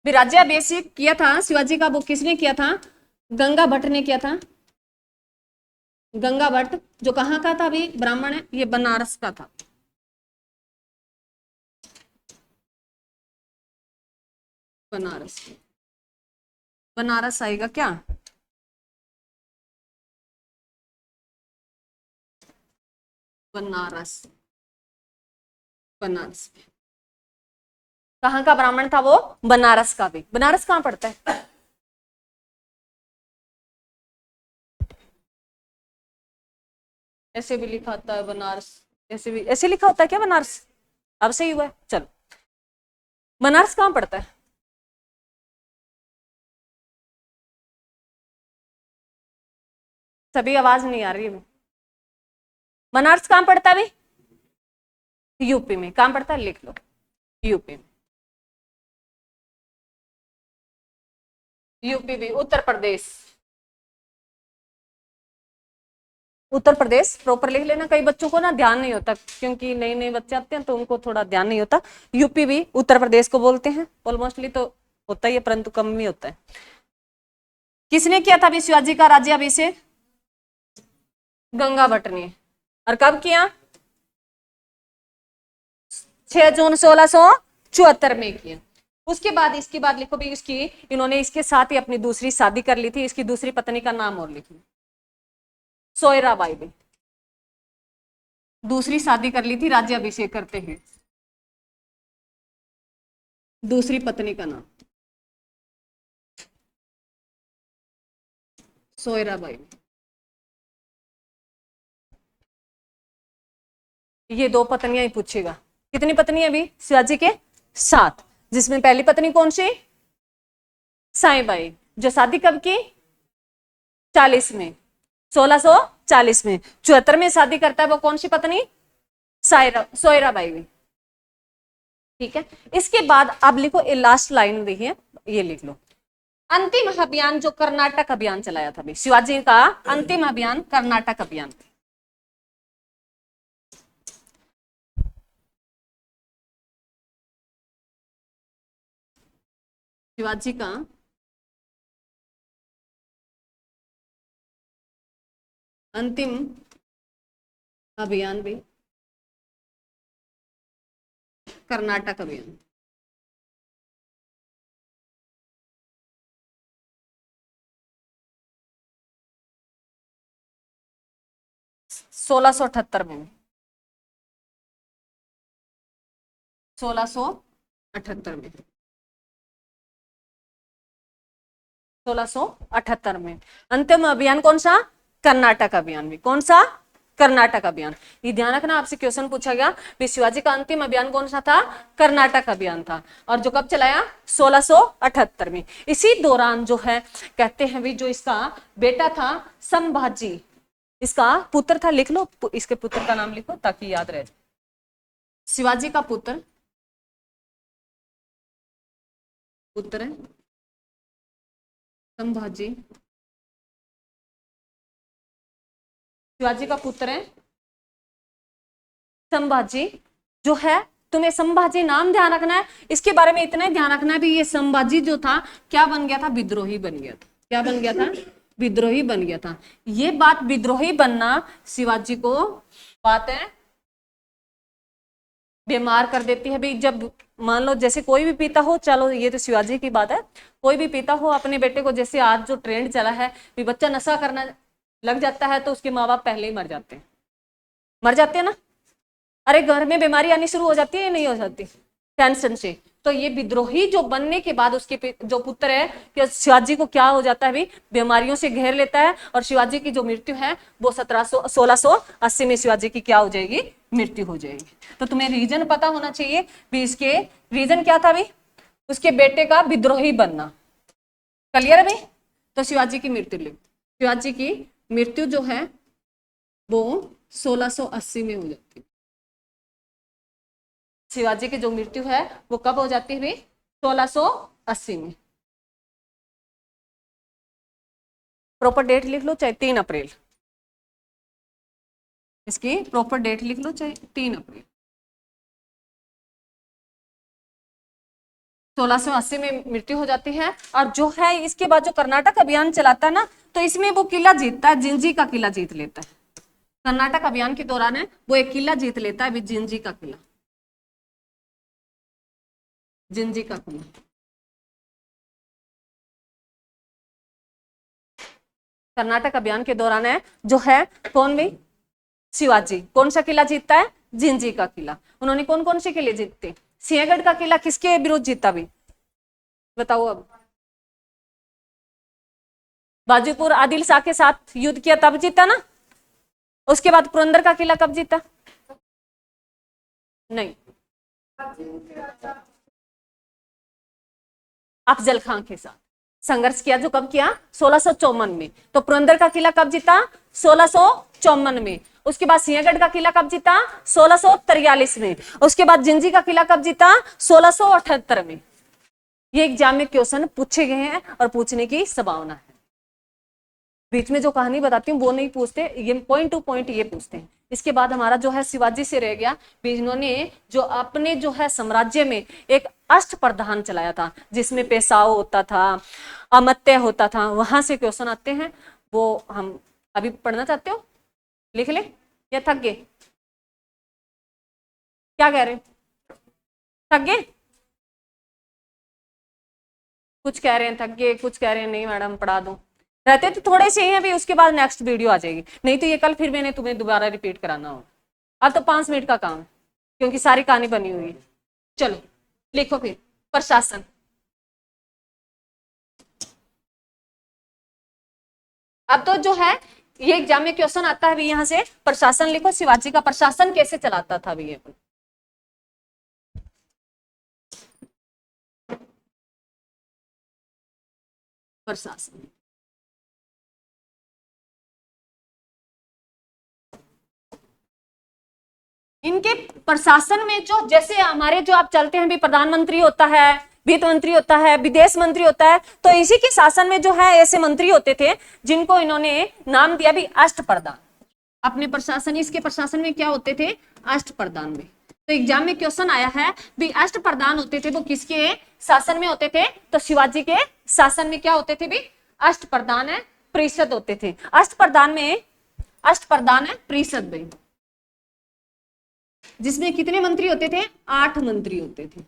भी राज्य अभिषेक किया था शिवाजी का, वो किसने किया था? गंगा भट्ट ने किया था। गंगा भट्ट जो कहाँ का था भी, ब्राह्मण है, ये बनारस का था। बनारस, बनारस आएगा क्या? बनारस, बनारस कहाँ का ब्राह्मण था वो? बनारस का भी। बनारस कहाँ पड़ता है? ऐसे भी लिखा होता है बनारस, ऐसे भी ऐसे लिखा होता है क्या बनारस? अब सही हुआ है, चलो। बनारस कहाँ पड़ता है? सभी आवाज नहीं आ रही है। बनारस कहाँ पड़ता है भाई? यूपी में। कहाँ पड़ता है? लिख लो, यूपी में। यूपी भी, उत्तर प्रदेश, उत्तर प्रदेश प्रॉपर लिख लेना। कई बच्चों को ना ध्यान नहीं होता, क्योंकि नए नए बच्चे आते हैं तो उनको थोड़ा ध्यान नहीं होता। यूपी भी उत्तर प्रदेश को बोलते हैं, ऑलमोस्टली तो होता ही है, परंतु कम ही होता है। किसने किया था अभी शिवाजी का राज्याभिषेक? गंगा भट्ट ने। और कब किया? 6 जून 1674 में किया। उसके बाद इसके बाद लिखो भी, इसकी इन्होंने इसके साथ ही अपनी दूसरी शादी कर ली थी। इसकी दूसरी पत्नी का नाम और लिखो, सोयराबाई भी। दूसरी शादी कर ली थी राज्याभिषेक करते हैं, दूसरी पत्नी का नाम सोयराबाई। ये 2 पत्नियां ही पूछेगा। कितनी पत्नी है अभी शिवाजी के? 7। जिसमें पहली पत्नी कौन सी? साईबाई, जो शादी कब की? 40 में, 1640 में। 74 में शादी करता है, वो कौन सी पत्नी? सोयराबाई भी। ठीक है। इसके बाद अब लिखो, ये लास्ट लाइन देखिए, ये लिख लो, अंतिम अभियान जो कर्नाटक अभियान चलाया था शिवाजी का, अंतिम अभियान कर्नाटक अभियान। शिवाजी का अंतिम अभियान भी कर्नाटक अभियान, 1678 में। 1678 में, 1678 में। अंतिम अभियान कौन सा? कर्नाटक अभियान में। कौन सा? कर्नाटक अभियान। ये ध्यान रखना, आपसे क्वेश्चन पूछा गया कि शिवाजी का अंतिम अभियान कौन सा था? कर्नाटक अभियान था। और जो कब चलाया? 1678 में। इसी दौरान जो है कहते हैं भी जो इसका बेटा था संभाजी, इसका पुत्र था, लिख लो इसके पुत्र का नाम लिखो ताकि याद रहे। शिवाजी का पुत्र है संभाजी, शिवाजी का पुत्र है संभाजी। जो है तुम्हें संभाजी नाम ध्यान रखना है, इसके बारे में इतना ध्यान रखना है भी ये संभाजी जो था क्या बन गया था? विद्रोही बन गया था। क्या बन गया था? विद्रोही बन गया था। ये बात विद्रोही बनना शिवाजी को बात है बीमार कर देती है भी। जब मान लो जैसे कोई भी पिता हो, चलो ये तो शिवाजी की बात है, कोई भी पिता हो अपने बेटे को, जैसे आज जो ट्रेंड चला है भी बच्चा नशा करना लग जाता है तो उसके माँ बाप पहले ही मर जाते हैं। मर जाते हैं ना? अरे घर में बीमारी आनी शुरू हो जाती है या नहीं हो जाती टेंशन से? तो ये विद्रोही जो बनने के बाद उसके जो पुत्र है कि शिवाजी को क्या हो जाता है भी? बीमारियों से घेर लेता है और शिवाजी की जो मृत्यु है वो 1680 में शिवाजी की क्या हो जाएगी? मृत्यु हो जाएगी। तो तुम्हें रीजन पता होना चाहिए भी। इसके रीजन क्या था भी? उसके बेटे का विद्रोही बनना। क्लियर है भाई? तो शिवाजी की मृत्यु लिख। शिवाजी की मृत्यु जो है वो 1680 में हो जाती है। शिवाजी की जो मृत्यु है वो कब हो जाती है भाई? 1680 में। प्रॉपर डेट लिख लो, चाहे 3 अप्रैल। इसकी प्रॉपर डेट लिख लो, चाहे 3 अप्रैल 1680 में मृत्यु हो जाती है। और जो है इसके बाद जो कर्नाटक अभियान चलाता है ना, तो इसमें वो किला जीतता है, जिंजी का किला जीत लेता है। कर्नाटक अभियान के दौरान है वो एक किला जीत लेता है, जिंजी का किला। जिंजी का किला कर्नाटक अभियान के दौरान है जो है कौन भी? शिवाजी। कौन सा किला जीतता है? जिंजी का किला। उन्होंने कौन कौन से किले जीतते? सिंहगढ़ का किला किसके विरुद्ध जीता भी? बताओ अब। बाजीपुर आदिल शाह के साथ युद्ध किया तब जीता ना। उसके बाद पुरंदर का किला कब जीता? नहीं, अफजल खां के साथ संघर्ष किया। जो कब किया? 1654 में। तो पुरंदर का किला कब जीता? 1654 में। उसके बाद सिंहगढ़ का किला कब जीता? 1643 में। उसके बाद जिंजी का किला कब जीता? 1678 में। ये एग्जाम में क्वेश्चन पूछे गए हैं और पूछने की संभावना है। बीच में जो कहानी बताती हूँ वो नहीं पूछते, ये पॉइंट टू पॉइंट ये पूछते हैं। इसके बाद हमारा जो है शिवाजी से रह गया। इन्होंने जो अपने जो है साम्राज्य में एक अष्टप्रधान चलाया था, जिसमें पेशाव होता था, अमत्य होता था। वहां से क्वेश्चन आते हैं, वो हम अभी पढ़ना चाहते हो? लिख ले या थक गए? क्या कह रहे? थक गए? कुछ कह रहे हैं थक गए, कुछ कह रहे हैं नहीं मैडम पढ़ा दूं। रहते तो थोड़े से ही हैं अभी, उसके बाद नेक्स्ट वीडियो आ जाएगी। नहीं तो ये कल फिर मैंने तुम्हें दोबारा रिपीट कराना होगा। अब तो 5 मिनट का काम है क्योंकि सारी कहानी बनी हुई है। चलो लिखो फिर। प्रशासन। अब तो जो है ये एग्जाम में क्वेश्चन आता है भी, यहां से प्रशासन लिखो। शिवाजी का प्रशासन कैसे चलाता था भी? ये प्रशासन। इनके प्रशासन में जो जैसे हमारे जो आप चलते हैं भी, प्रधानमंत्री होता है, वित्त मंत्री होता है, विदेश मंत्री होता है, तो इसी के शासन में जो है ऐसे मंत्री होते थे जिनको इन्होंने नाम दिया भी अष्टप्रधान। अपने प्रशासन, इसके प्रशासन में क्या होते थे? अष्टप्रधान में। तो एग्जाम में क्वेश्चन आया है भी अष्टप्रधान होते थे वो किसके शासन में होते थे? तो शिवाजी के शासन में क्या होते थे भी? अष्टप्रधान है परिषद होते थे। अष्टप्रधान में अष्टप्रधान है परिषद भाई, जिसमें कितने मंत्री होते थे? 8 मंत्री होते थे।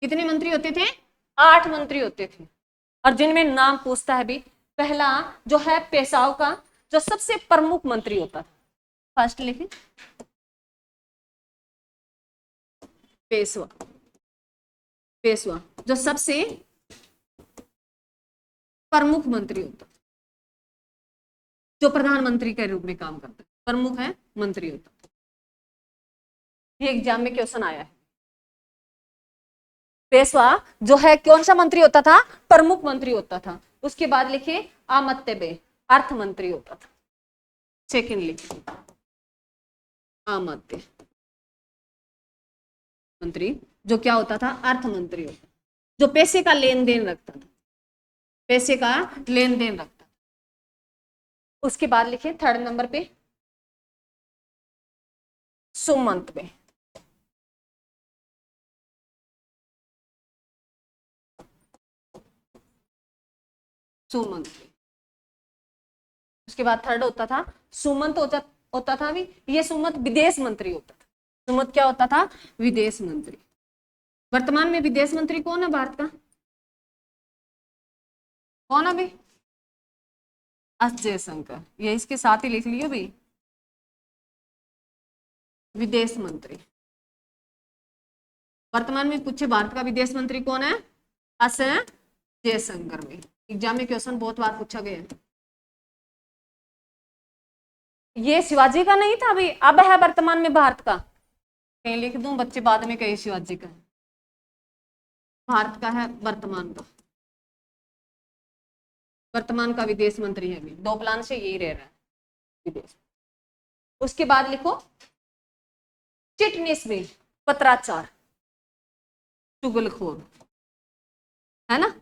कितने मंत्री होते थे? 8 मंत्री होते थे। और जिनमें नाम पूछता है भी, पहला जो है पेशाव का जो सबसे प्रमुख मंत्री होता था, फर्स्ट लिखें। पेशवा, पेशवा जो सबसे प्रमुख मंत्री होता, जो प्रधानमंत्री के रूप में काम करता है, प्रमुख है मंत्री होता। ये एग्जाम में क्वेश्चन आया है। पेशवा जो है कौन सा मंत्री होता था? प्रमुख मंत्री होता था। उसके बाद लिखिए आमत्य बे, अर्थ मंत्री होता था। सेकंड लिखिए आमत्य मंत्री जो क्या होता था? अर्थ मंत्री होता, जो पैसे का लेन देन रखता था, पैसे का लेन देन रखता। उसके बाद लिखिए थर्ड नंबर पे सुमंत में, सुमंत। उसके बाद थर्ड होता था सुमंत होता था भी, ये सुमंत विदेश मंत्री होता था। सुमंत क्या होता था? विदेश मंत्री। वर्तमान में विदेश मंत्री कौन है भारत का? कौन अभी? एस जयशंकर। ये इसके साथ ही लिख लियो भाई, विदेश मंत्री। वर्तमान में पूछे भारत का विदेश मंत्री कौन है? एस जयशंकर। में एग्जाम में क्वेश्चन बहुत बार पूछा गया है। ये शिवाजी का नहीं था अभी, अब है वर्तमान में भारत का। कहीं लिख दूं, बच्चे बाद में कहीं शिवाजी का है, भारत का है वर्तमान का। वर्तमान का विदेश मंत्री है अभी, दो प्लान से यही रह रहा है विदेश। उसके बाद लिखो चिटनीस में पत्राचार, चुगलखोर, है ना?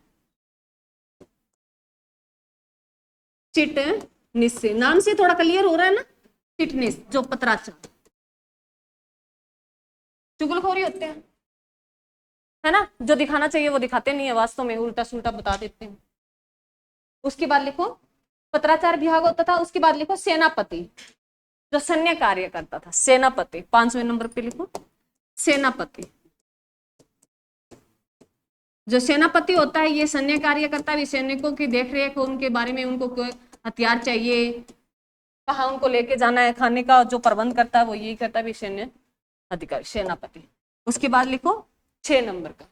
चिटनीस से नाम से थोड़ा क्लियर हो रहा है ना। चिटनीस जो पत्राचार, चुगलखोरी होते हैं, है ना? जो दिखाना चाहिए वो दिखाते नहीं है, वास्तव में उल्टा सुल्टा बता देते हैं। उसके बाद लिखो पत्राचार विभाग होता था। उसके बाद लिखो सेनापति जो सैन्य कार्य करता था, सेनापति। 5वें नंबर पे लिखो सेनापति। जो सेनापति होता है ये सैन्य कार्य करता है, सैनिकों की देखरेख, उनके बारे में, उनको हथियार चाहिए, कहाँ उनको लेके जाना है, खाने का जो प्रबंध करता है वो यही करता है, सैन्य अधिकारी, सेनापति। उसके बाद लिखो 6 नंबर का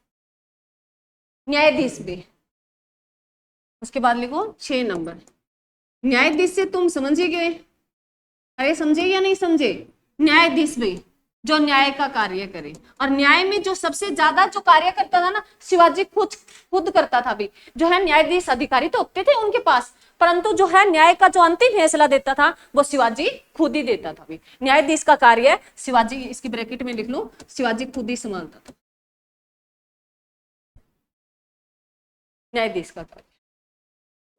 न्यायाधीश भी। उसके बाद लिखो 6 नंबर न्यायाधीश से तुम समझ ही गए, अरे समझे या नहीं समझे? न्यायाधीश भी जो न्याय का कार्य करे, और न्याय में जो सबसे ज्यादा जो कार्य करता था ना, शिवाजी खुद करता था भी। जो है न्यायाधीश अधिकारी तो होते थे उनके पास, परंतु जो है न्याय का जो अंतिम फैसला देता था वो शिवाजी खुद ही देता था भी। न्यायाधीश का कार्य शिवाजी, इसकी ब्रैकेट में लिख लो, शिवाजी खुद ही संभालता था न्यायाधीश का कार्य।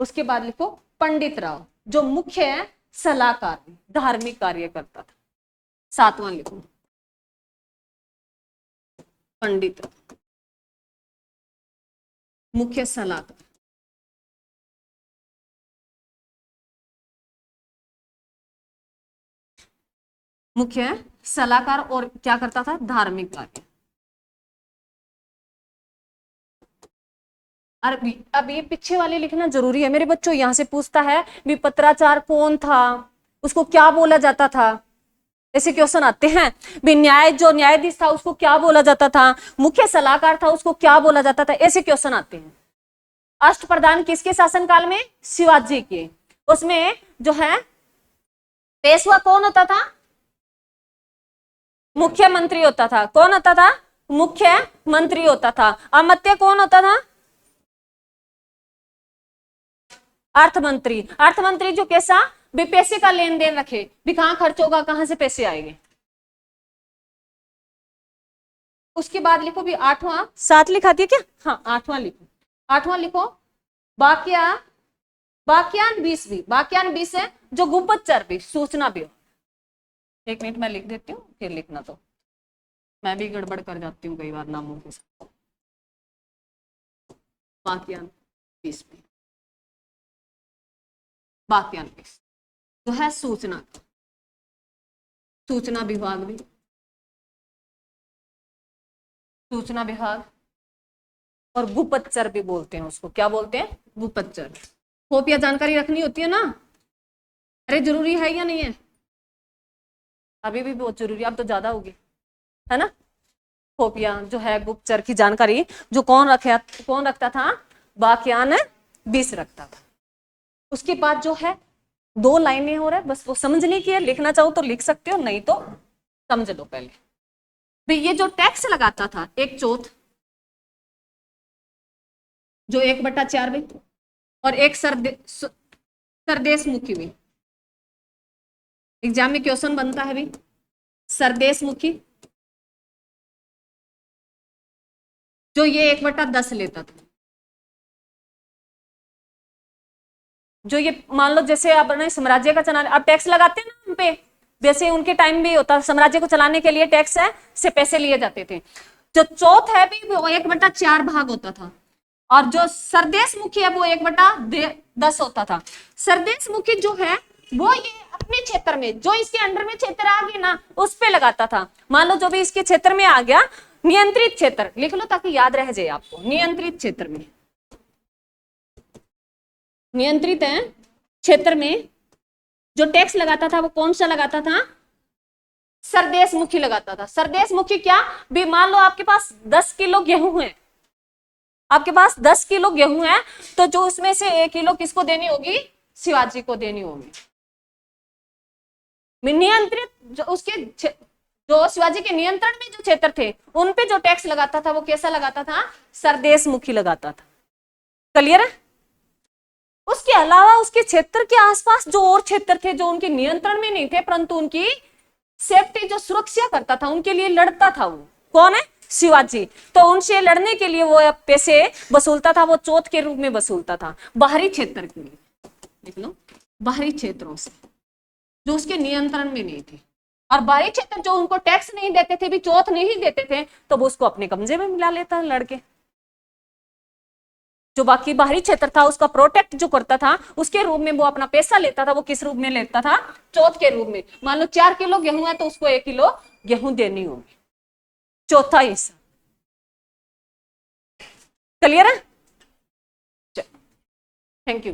उसके बाद लिखो पंडित राव जो मुख्य सलाहकार, धार्मिक कार्य करता था। 7वां लिखो पंडित राव मुख्य सलाहकार। मुख्य सलाहकार और क्या करता था? धार्मिक कार्य। अब ये पीछे वाले लिखना जरूरी है मेरे बच्चों। यहां से पूछता है भी पत्राचार कौन था, उसको क्या बोला जाता था, ऐसे क्वेश्चन आते हैं। भी जो न्यायाधीश था उसको क्या बोला जाता था, मुख्य सलाहकार था उसको क्या बोला जाता था, ऐसे क्वेश्चन आते हैं। अष्टप्रधान किसके शासनकाल में? शिवाजी के। उसमें जो है पेशवा कौन होता था? मुख्यमंत्री होता था। कौन होता था? मुख्यमंत्री होता था। अमात्य कौन होता था? अर्थमंत्री। अर्थमंत्री जो कैसा? भी पैसे का लेन देन रखे, भी कहां खर्च होगा, कहां से पैसे आएंगे। उसके बाद लिखो भी 8वां, 7 लिखा दिया क्या? हाँ 8वां लिखो। 8वां लिखो वाक्या, वाक्यान 20 भी, वाक्यान 20 है जो गुप्तचर भी, सूचना भी हो। 1 मिनट में लिख देती हूँ, फिर लिखना, तो मैं भी गड़बड़ कर जाती हूँ कई बार नामों के साथ। वाक्यान 20 भी, वाक्यान 20 जो है सूचना, सूचना विभाग भी, सूचना विभाग। और गुप्तचर भी बोलते हैं उसको, क्या बोलते हैं? गुप्तचर। खुफिया जानकारी रखनी होती है ना, अरे जरूरी है या नहीं है? अभी भी बहुत जरूरी है, अब तो ज्यादा होगी, है ना? फोपिया जो है गुप्तचर की जानकारी जो कौन रखता था, बाकियान बीस रखता था। उसके बाद जो है 2 लाइनें हो रहा है, बस वो समझने की है, लिखना चाहो तो लिख सकते हो, नहीं तो समझ लो पहले। भाई ये जो टैक्स लगाता था 1/4 जो 1/4 भाई, और एक सरदेश मुखी भी, एग्जाम में क्वेश्चन बनता है भाई, सरदेश मुखी जो ये 1/10 लेता था। जो ये मान लो जैसे अपने साम्राज्य का चलाने, अब टैक्स लगाते हैं ना उन पे, वैसे उनके टाइम भी होता, साम्राज्य को चलाने के लिए टैक्स है से पैसे लिए जाते थे। जो चौथ है भी वो 1/4 भाग होता था, और जो सरदेश मुखी है वो 1/10 होता था। सरदेश मुखी जो है वो ये अपने क्षेत्र में, जो इसके अंडर में क्षेत्र आ गया ना उस पे लगाता था। मान लो जो भी इसके क्षेत्र में आ गया, नियंत्रित क्षेत्र लिख लो ताकि याद रह जाए आपको, नियंत्रित क्षेत्र में, नियंत्रित है क्षेत्र में जो टैक्स लगाता था वो कौन सा लगाता था, सरदेश मुखी लगाता था। सरदेश मुखी क्या भी, मान लो आपके पास 10 किलो गेहूं है, आपके पास 10 किलो गेहूं है, तो जो उसमें से 1 किलो किसको देनी होगी, शिवाजी को देनी होगी। नियंत्रित जो उसके जो शिवाजी के नियंत्रण में जो क्षेत्र थे उन पे जो टैक्स लगाता था वो कैसा लगाता था, सरदेश मुखी लगाता था। क्लियर है? उसके अलावा उसके क्षेत्र के आसपास जो और क्षेत्र थे जो उनके नियंत्रण में नहीं थे परंतु उनकी सेफ्टी जो सुरक्षा करता था, उनके लिए लड़ता था, वो कौन है, शिवाजी। तो उनसे लड़ने के लिए वो पैसे वसूलता था, वो चौथ के रूप में वसूलता था बाहरी क्षेत्र के लिए, देख लो, बाहरी क्षेत्रों से जो उसके नियंत्रण में नहीं थे। और बाहरी क्षेत्र जो उनको टैक्स नहीं देते थे, भी चौथ नहीं देते थे, तो वो उसको अपने कब्जे में मिला लेता लड़के। जो बाकी बाहरी क्षेत्र था उसका प्रोटेक्ट जो करता था, उसके रूप में वो अपना पैसा लेता था। वो किस रूप में लेता था, चौथ के रूप में। मान लो 4 किलो गेहूं है तो उसको 1 किलो गेहूं देनी होगी, चौथा हिस्सा। क्लियर है? Thank you.